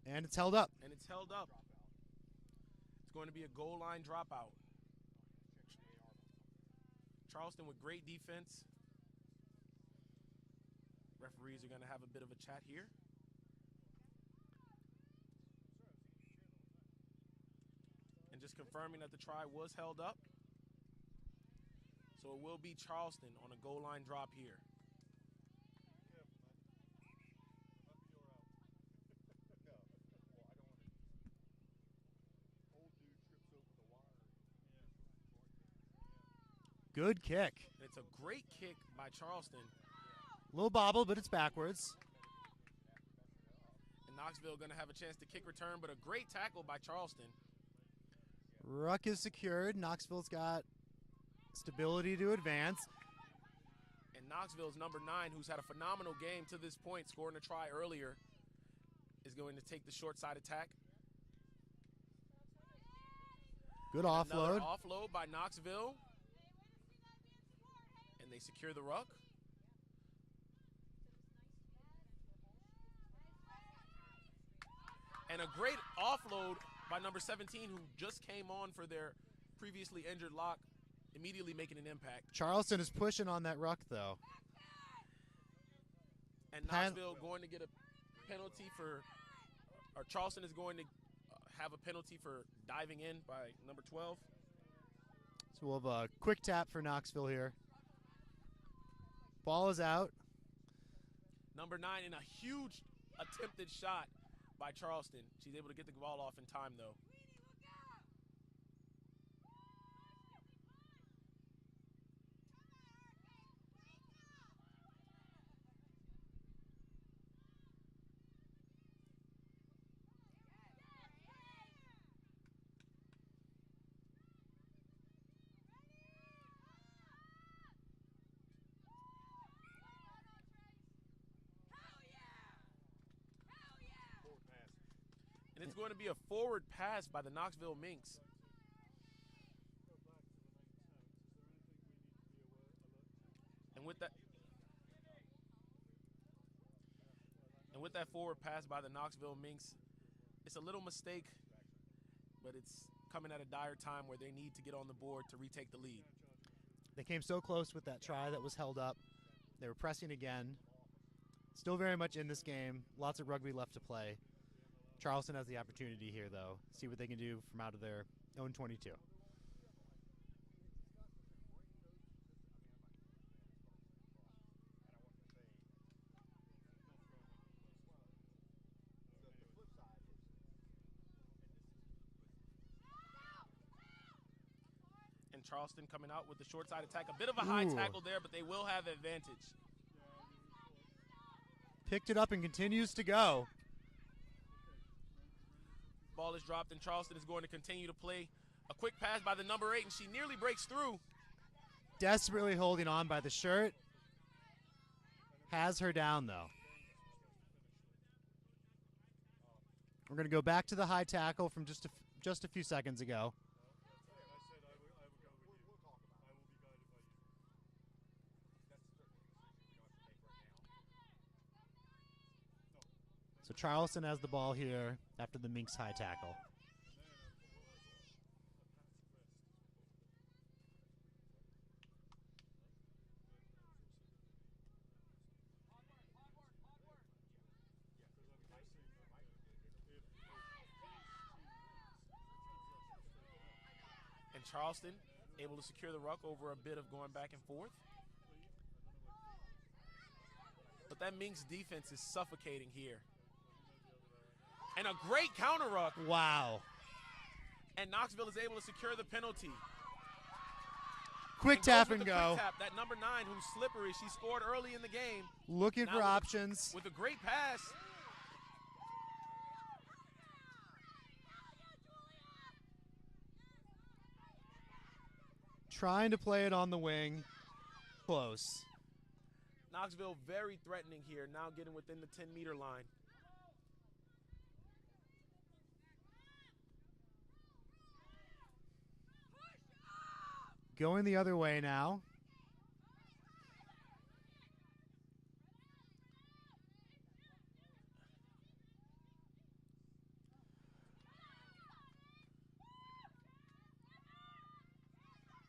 And it's held up. And it's held up. It's going to be a goal line dropout. Charleston with great defense. Referees are going to have a bit of a chat here. And just confirming that the try was held up. So it will be Charleston on a goal line drop here. Good kick. And it's a great kick by Charleston. Little bobble, but it's backwards. And Knoxville going to have a chance to kick return, but a great tackle by Charleston. Ruck is secured. Knoxville's got stability to advance. And Knoxville's number 9, who's had a phenomenal game to this point, scoring a try earlier, is going to take the short side attack. Good Another offload. offload by Knoxville. And they secure the ruck. And a great offload by number 17, who just came on for their previously injured lock, immediately making an impact. Charleston is pushing on that ruck, though. And Knoxville going to get a penalty for, or Charleston is going to have a penalty for diving in by number 12. So we'll have a quick tap for Knoxville here. Ball is out. Number 9 in a huge attempted shot by Charleston. She's able to get the ball off in time, though. And it's going to be a forward pass by the Knoxville Minx. And with that forward pass by the Knoxville Minx, it's a little mistake, but it's coming at a dire time where they need to get on the board to retake the lead. They came so close with that try that was held up. They were pressing again. Still very much in this game. Lots of rugby left to play. Charleston has the opportunity here, though. See what they can do from out of their own 22. And Charleston coming out with the short side attack. A bit of a high tackle there, but they will have advantage. Picked it up and continues to go. Ball is dropped, and Charleston is going to continue to play. A quick pass by the number 8, and she nearly breaks through. Desperately holding on by the shirt. Has her down, though. We're going to go back to the high tackle from just a few seconds ago. So Charleston has the ball here after the Minx high tackle. And Charleston able to secure the ruck over a bit of going back and forth. But that Minx defense is suffocating here. And a great counter ruck. Wow. And Knoxville is able to secure the penalty. Quick tap and go. Quick tap. That number 9, who's slippery, she scored early in the game. Looking Now for options. With a great pass. Trying to play it on the wing. Close. Knoxville very threatening here, now getting within the 10-meter line. Going the other way now.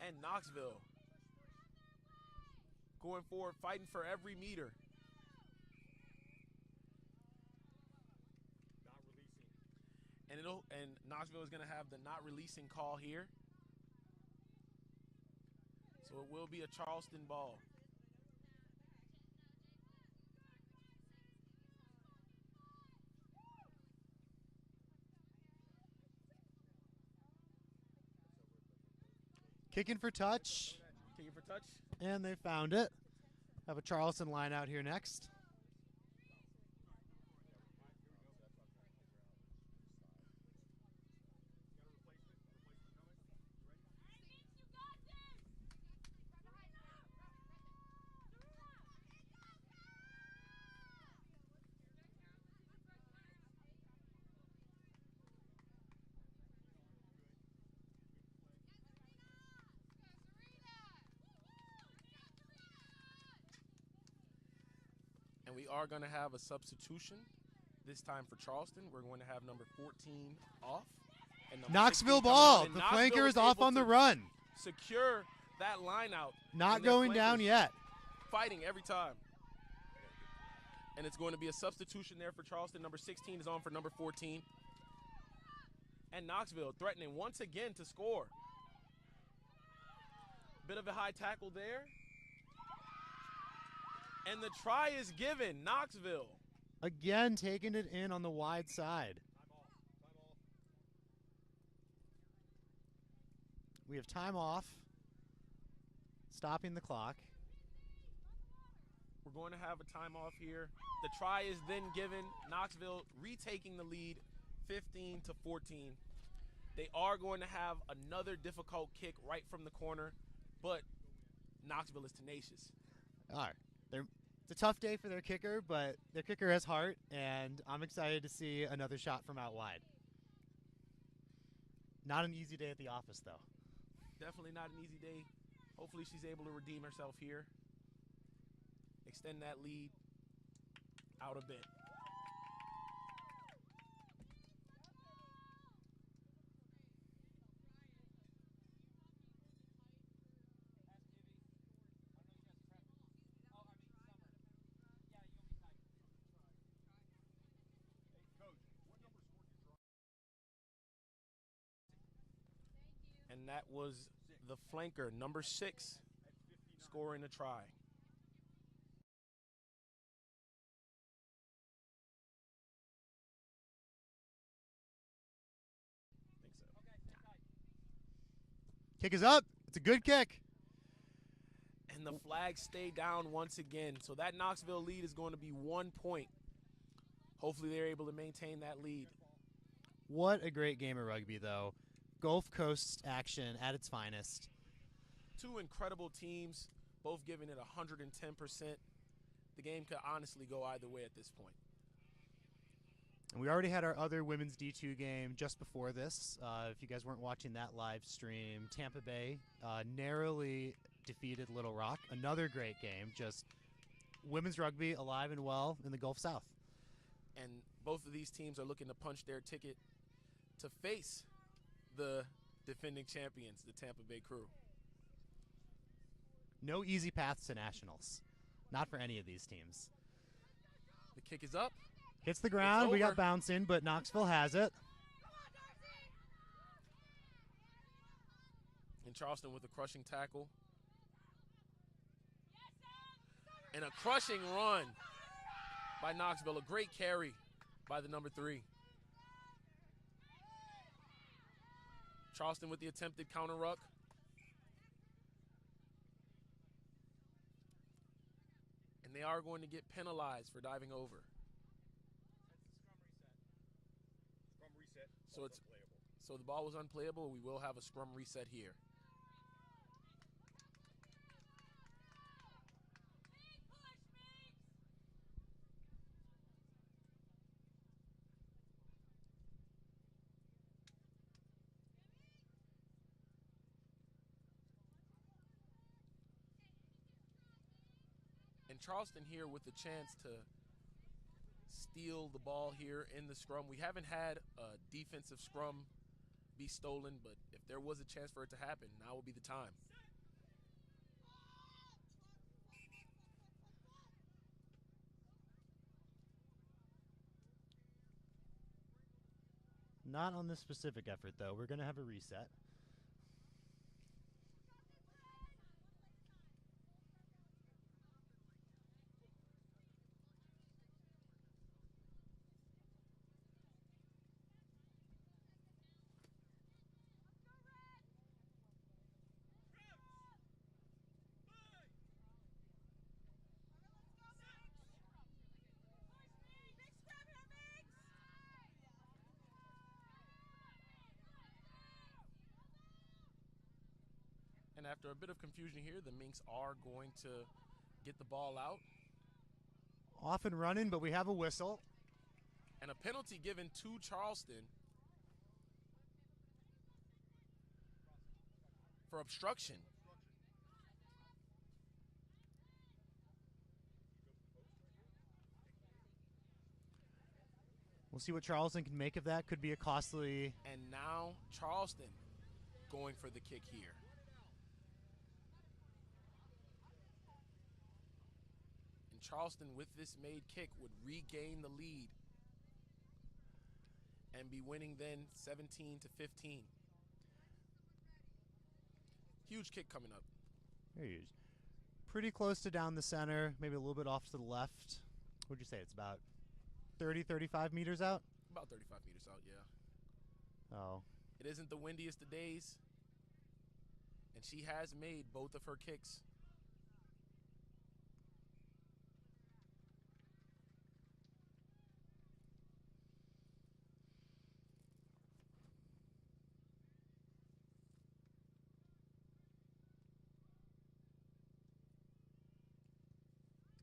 And Knoxville going forward, fighting for every meter. Not releasing. And Knoxville is going to have the not releasing call here. So it will be a Charleston ball. Kicking for touch. Kicking for touch. And they found it. Have a Charleston line out here next. And we are going to have a substitution this time for Charleston. We're going to have number 14 off. And Knoxville ball. The flanker is off on the run. Secure that line out. Not going down yet. Fighting every time. And it's going to be a substitution there for Charleston. Number 16 is on for number 14. And Knoxville threatening once again to score. Bit of a high tackle there. And the try is given, Knoxville. Again, taking it in on the wide side. We have time off. Stopping the clock. We're going to have a time off here. The try is then given. Knoxville retaking the lead, 15-14. They are going to have another difficult kick right from the corner, but Knoxville is tenacious. All right. It's a tough day for their kicker, but their kicker has heart, and I'm excited to see another shot from out wide. Not an easy day at the office, though. Definitely not an easy day. Hopefully she's able to redeem herself here. Extend that lead out a bit. And that was the flanker, number 6, scoring a try. Kick is up. It's a good kick. And the flags stay down once again. So that Knoxville lead is going to be 1 point. Hopefully they're able to maintain that lead. What a great game of rugby, though. Gulf Coast action at its finest. Two incredible teams, both giving it 110%. The game could honestly go either way at this point. And we already had our other women's D2 game just before this. If you guys weren't watching that live stream, Tampa Bay narrowly defeated Little Rock. Another great game. Just women's rugby alive and well in the Gulf South. And both of these teams are looking to punch their ticket to face the defending champions, the Tampa Bay Crew. No easy paths to nationals. Not for any of these teams. The kick is up. Hits the ground. We got over. bouncing, but Knoxville has it. And Charleston with a crushing tackle. And a crushing run by Knoxville. A great carry by the number 3. Charleston with the attempted counter ruck. And they are going to get penalized for diving over. Scrum reset. So the ball was unplayable. We will have a scrum reset here. And Charleston here with the chance to steal the ball here in the scrum. We haven't had a defensive scrum be stolen, but if there was a chance for it to happen, now would be the time. Not on this specific effort, though. We're going to have a reset. And after a bit of confusion here, the Minx are going to get the ball out. Off and running, but we have a whistle. And a penalty given to Charleston for obstruction. We'll see what Charleston can make of that. Could be a costly... And now Charleston going for the kick here. Charleston, with this made kick, would regain the lead and be winning then 17-15. Huge kick coming up. Huge. Pretty close to down the center, maybe a little bit off to the left. What'd you say? It's about 30, 35 meters out? About 35 meters out, yeah. Oh. It isn't the windiest of days, and she has made both of her kicks.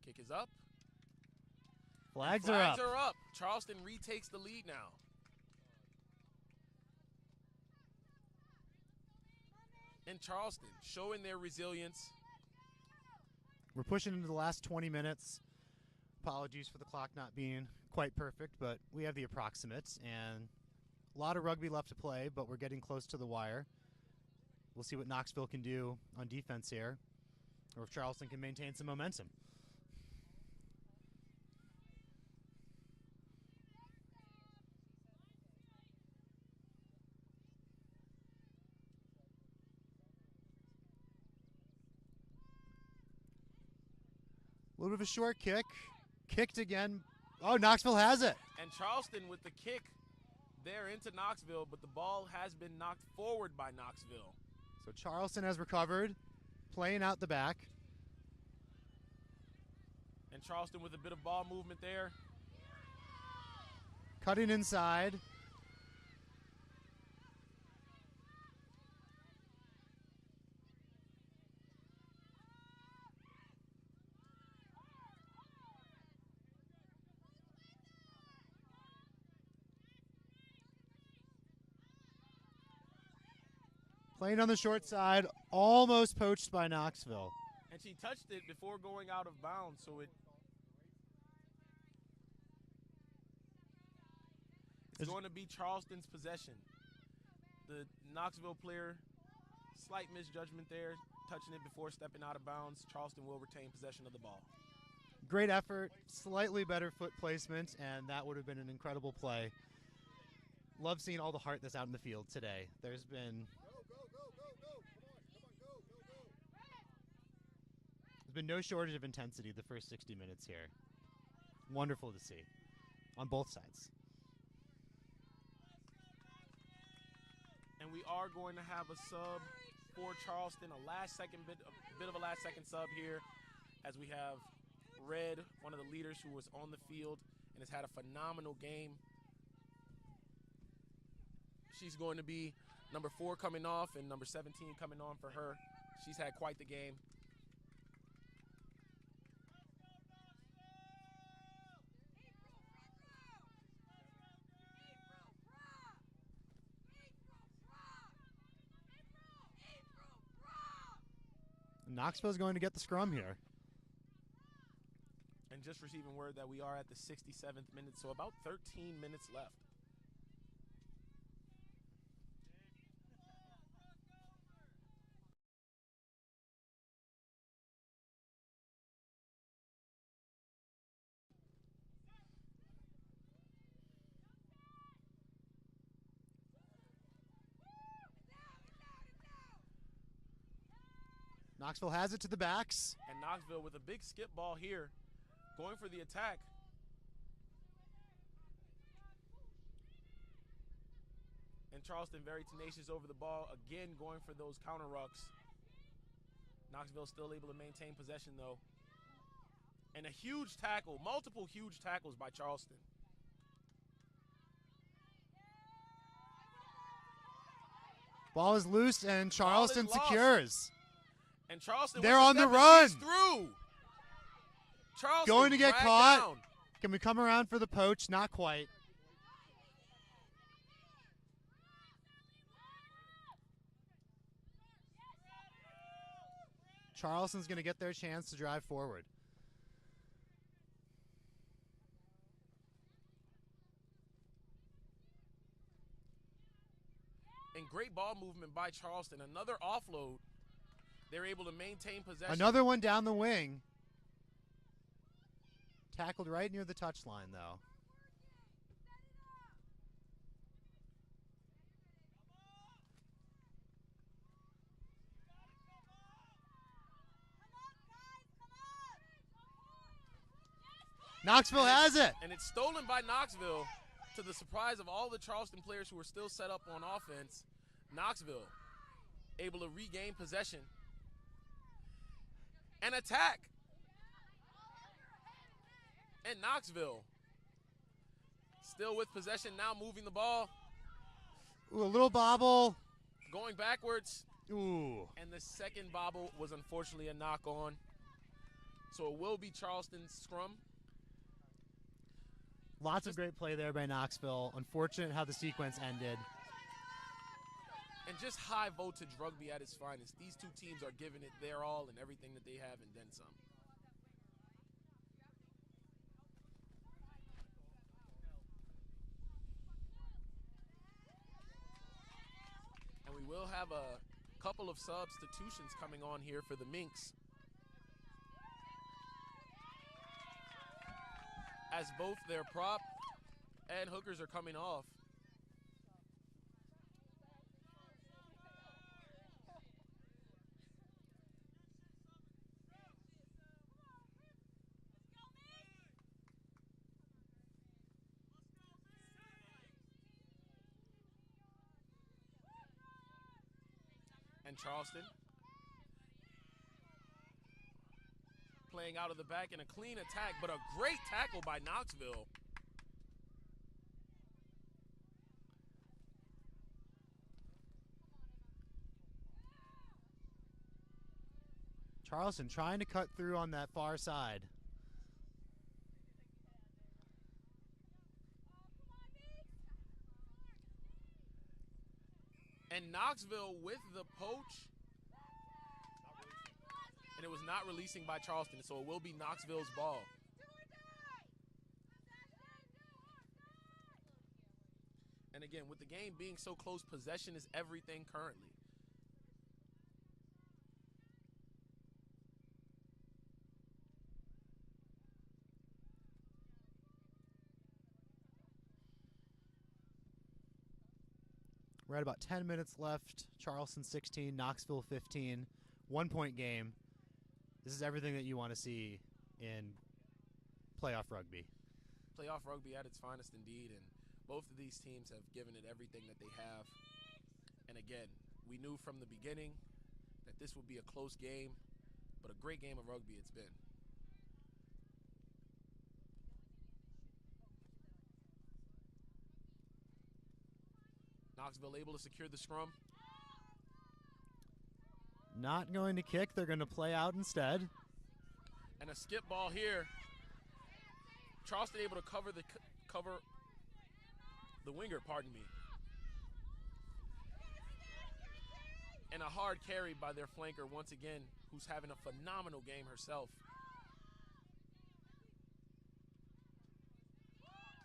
Kick is up. Flags are up. Charleston retakes the lead now. And Charleston showing their resilience. We're pushing into the last 20 minutes. Apologies for the clock not being quite perfect, but we have the approximates, and a lot of rugby left to play, but we're getting close to the wire. We'll see what Knoxville can do on defense here, or if Charleston can maintain some momentum. A little bit of a short kick. Kicked again. Oh, Knoxville has it. And Charleston with the kick there into Knoxville, but the ball has been knocked forward by Knoxville. So Charleston has recovered, playing out the back. And Charleston with a bit of ball movement there. Cutting inside. Playing on the short side, almost poached by Knoxville. And she touched it before going out of bounds, so it's going to be Charleston's possession. The Knoxville player, slight misjudgment there, touching it before stepping out of bounds. Charleston will retain possession of the ball. Great effort, slightly better foot placement, and that would have been an incredible play. Love seeing all the heart that's out in the field today. There's been no shortage of intensity the first 60 minutes here. Wonderful to see on both sides. And we are going to have a sub for Charleston, a bit of a last second sub here, as we have Red, one of the leaders who was on the field and has had a phenomenal game. She's going to be number 4 coming off and number 17 coming on for her. She's had quite the game. Knoxville's going to get the scrum here. And just receiving word that we are at the 67th minute, so about 13 minutes left. Knoxville has it to the backs. And Knoxville with a big skip ball here, going for the attack. And Charleston very tenacious over the ball, again going for those counter rucks. Knoxville still able to maintain possession though. And a huge tackle, multiple huge tackles by Charleston. Ball is loose and Charleston secures. And Charleston, they're on the run. Through. Charleston going to get caught. Down. Can we come around for the poach? Not quite. Charleston's going to get their chance to drive forward. And great ball movement by Charleston. Another offload. They're able to maintain possession. Another one down the wing. Tackled right near the touchline, though. Knoxville has it. And it's stolen by Knoxville to the surprise of all the Charleston players who are still set up on offense. Knoxville able to regain possession and attack. And Knoxville still with possession, now moving the ball. Ooh, a little bobble. Going backwards. Ooh. And the second bobble was unfortunately a knock on. So it will be Charleston's scrum. Lots of great play there by Knoxville. Unfortunate how the sequence ended. And just high voltage rugby at its finest. These two teams are giving it their all and everything that they have and then some. And we will have a couple of substitutions coming on here for the Minx, as both their prop and hookers are coming off. And Charleston playing out of the back in a clean attack, but a great tackle by Knoxville. Charleston trying to cut through on that far side. And Knoxville with the poach. And it was not releasing by Charleston, so it will be Knoxville's ball. And again, with the game being so close, possession is everything currently. We're at about 10 minutes left. Charleston 16, Knoxville 15. 1-point game. This is everything that you want to see in playoff rugby. Playoff rugby at its finest indeed, and both of these teams have given it everything that they have. And again, we knew from the beginning that this would be a close game, but a great game of rugby it's been. Knoxville able to secure the scrum. Not going to kick. They're going to play out instead. And a skip ball here. Charleston able to cover the winger, pardon me. And a hard carry by their flanker once again, who's having a phenomenal game herself.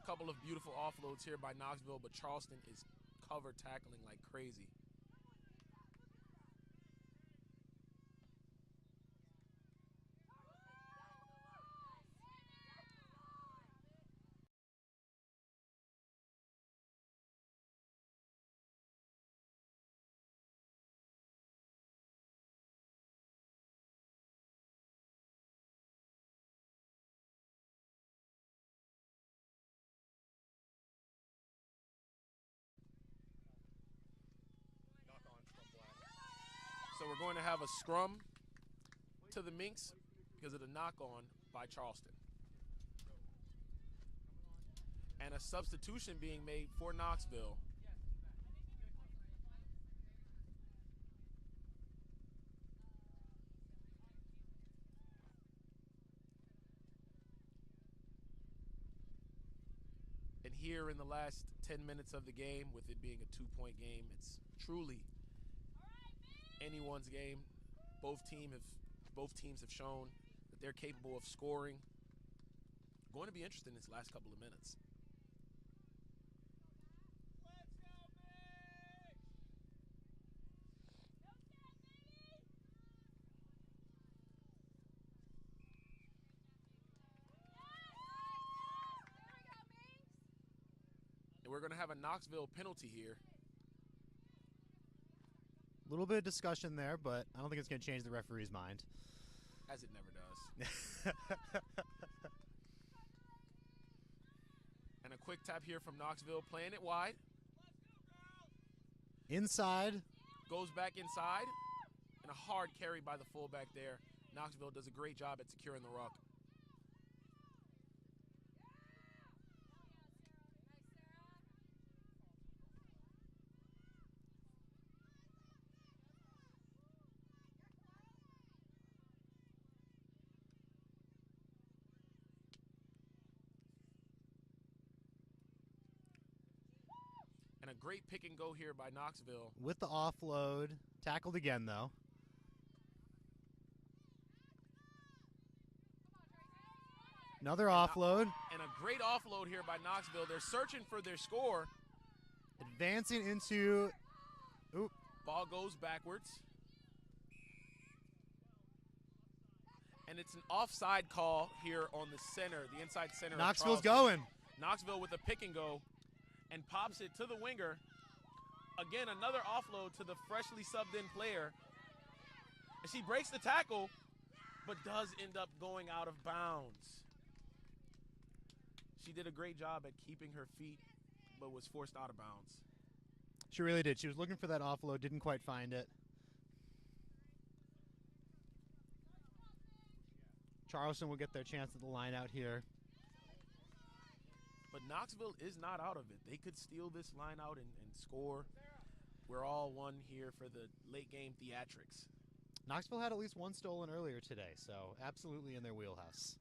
A couple of beautiful offloads here by Knoxville, but Charleston is cover tackling like crazy. So we're going to have a scrum to the Minx because of the knock-on by Charleston. And a substitution being made for Knoxville. And here in the last 10 minutes of the game, with it being a 2-point game, it's truly anyone's game. Both teams have shown that they're capable of scoring. Going to be interesting this last couple of minutes. going to have a Knoxville penalty here. A little bit of discussion there, but I don't think it's going to change the referee's mind. As it never does. And a quick tap here from Knoxville, playing it wide. Inside. Goes back inside. And a hard carry by the fullback there. Knoxville does a great job at securing the ruck. And a great pick and go here by Knoxville. With the offload. Tackled again, though. Another offload. And a great offload here by Knoxville. They're searching for their score. Advancing into... Oop. Ball goes backwards. And it's an offside call here on the center, the inside center. Knoxville's of Charleston. going. Knoxville with a pick and go and pops it to the winger. Again, another offload to the freshly subbed in player. And she breaks the tackle, but does end up going out of bounds. She did a great job at keeping her feet, but was forced out of bounds. She really did. She was looking for that offload, didn't quite find it. Charleston will get their chance at the line out here. But Knoxville is not out of it. They could steal this line out and score. We're all one here for the late game theatrics. Knoxville had at least one stolen earlier today, so absolutely in their wheelhouse.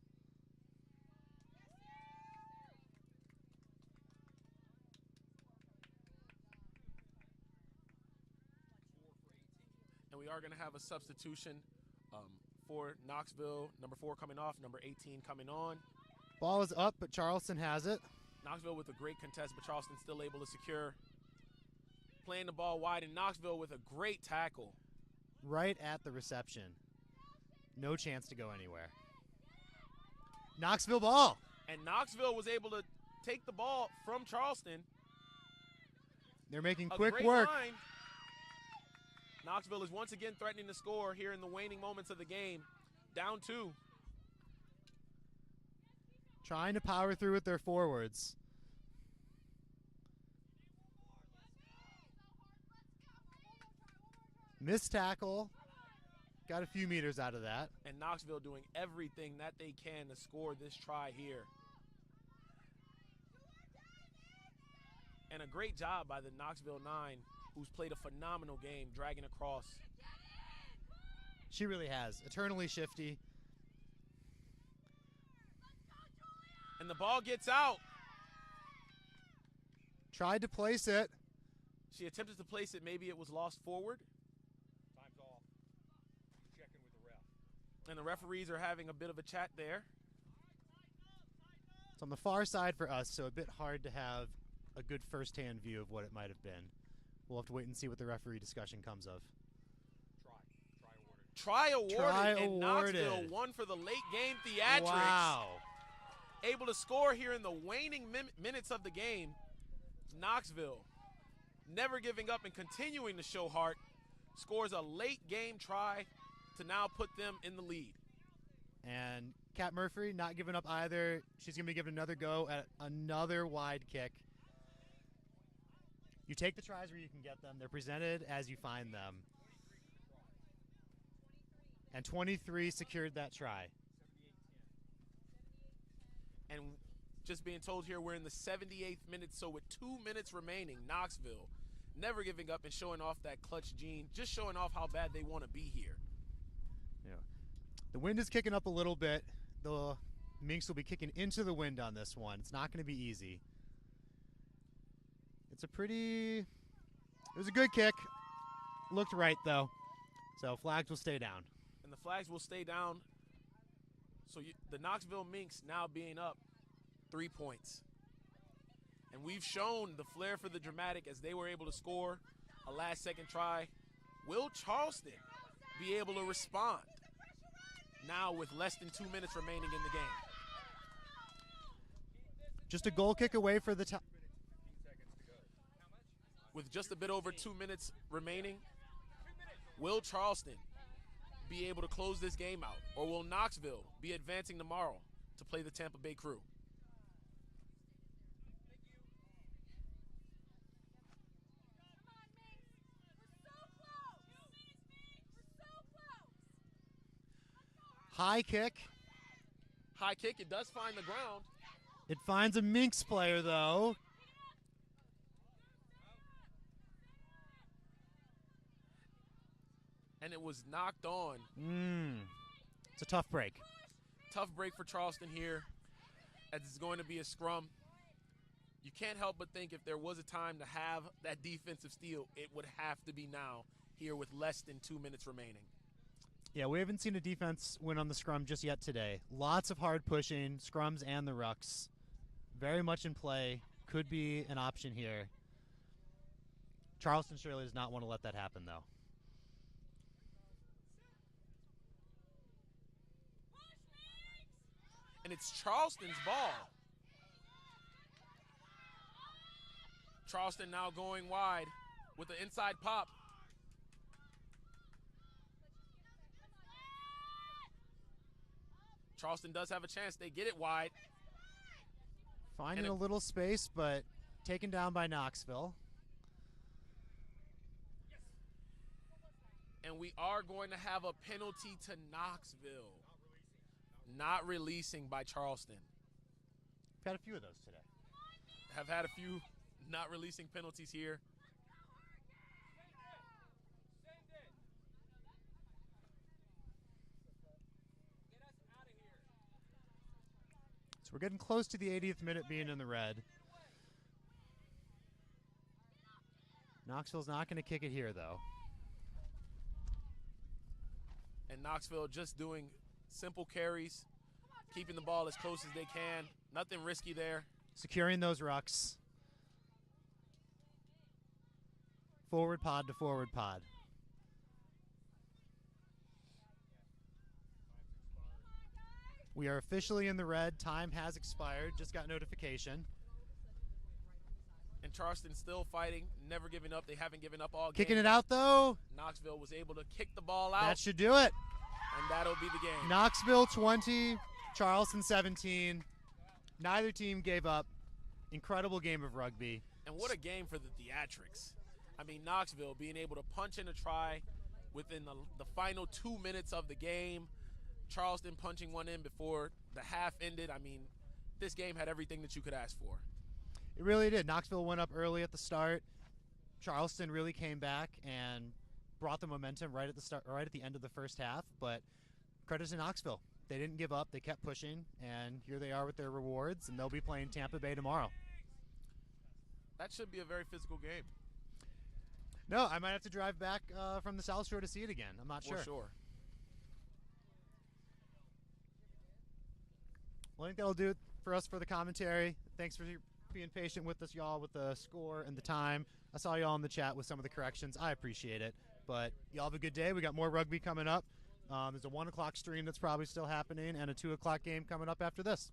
And we are going to have a substitution for Knoxville. Number 4 coming off, number 18 coming on. Ball is up, but Charleston has it. Knoxville with a great contest, but Charleston still able to secure. Playing the ball wide, and Knoxville with a great tackle. Right at the reception. No chance to go anywhere. Knoxville ball. And Knoxville was able to take the ball from Charleston. They're making A quick great work. line. Knoxville is once again threatening to score here in the waning moments of the game. Down 2. Trying to power through with their forwards. Missed tackle. Got a few meters out of that. And Knoxville doing everything that they can to score this try here. And a great job by the Knoxville 9, who's played a phenomenal game, dragging across. She really has. Eternally shifty. And the ball gets out. Tried to place it. She attempted to place it. Maybe it was lost forward. Time's off. Checking with the ref. And the referees are having a bit of a chat there. It's on the far side for us, so a bit hard to have a good first-hand view of what it might have been. We'll have to wait and see what the referee discussion comes of. Try awarded. Try And Knoxville awarded. won for the late game theatrics. Wow. Able to score here in the waning minutes of the game. Knoxville, never giving up and continuing to show heart, scores a late game try to now put them in the lead. And Kat Murphy not giving up either. She's going to be giving another go at another wide kick. You take the tries where you can get them. They're presented as you find them. And 23 secured that try. And just being told here we're in the 78th minute, so with 2 minutes remaining, Knoxville never giving up and showing off that clutch gene, just showing off how bad they want to be here. Yeah. The wind is kicking up a little bit. The Minx will be kicking into the wind on this one. It's not going to be easy. It was a good kick. Looked right, though. So flags will stay down. And the flags will stay down. So the Knoxville Minx now being up 3 points. And we've shown the flair for the dramatic as they were able to score a last-second try. Will Charleston be able to respond now with less than 2 minutes remaining in the game? Just a goal kick away for the top. with just a bit over 2 minutes remaining, will Charleston be able to close this game out, or will Knoxville be advancing tomorrow to play the Tampa Bay Crew? High kick. High kick, it does find the ground. It finds a Minx player, though. And it was knocked on. It's a tough break. Tough break for Charleston here, as it's going to be a scrum. You can't help but think if there was a time to have that defensive steal, it would have to be now, here with less than 2 minutes remaining. Yeah, we haven't seen a defense win on the scrum just yet today. Lots of hard pushing, scrums and the rucks. Very much in play. Could be an option here. Charleston surely does not want to let that happen, though. And it's Charleston's ball. Charleston now going wide with the inside pop. Charleston does have a chance. They get it wide. Finding a little space, but taken down by Knoxville. And we are going to have a penalty to Knoxville. Not releasing by Charleston. We've had a few of those today. Have had a few not releasing penalties here. So we're getting close to the 80th minute being in the red. Knoxville's not going to kick it here, though. And Knoxville just doing simple carries, keeping the ball as close as they can. Nothing risky there. Securing those rucks. Forward pod to forward pod. We are officially in the red. Time has expired. Just got notification. And Charleston still fighting, never giving up. They haven't given up all game. Kicking it out, though. Knoxville was able to kick the ball out. That should do it. And that'll be the game. Knoxville 20, Charleston 17. Neither team gave up. Incredible game of rugby. And what a game for the theatrics. I mean, Knoxville being able to punch in a try within the final 2 minutes of the game. Charleston punching one in before the half ended. I mean, this game had everything that you could ask for. It really did. Knoxville went up early at the start. Charleston really came back and brought the momentum right at the start, right at the end of the first half. But credit to Knoxville. They didn't give up. They kept pushing, and here they are with their rewards, and they'll be playing Tampa Bay tomorrow. That should be a very physical game. No, I might have to drive back from the South Shore to see it again. I'm not sure. For sure. Well, I think that'll do it for us for the commentary. Thanks for being patient with us, y'all, with the score and the time. I saw y'all in the chat with some of the corrections. I appreciate it. But y'all have a good day. We got more rugby coming up. There's a 1 o'clock stream that's probably still happening and a 2 o'clock game coming up after this.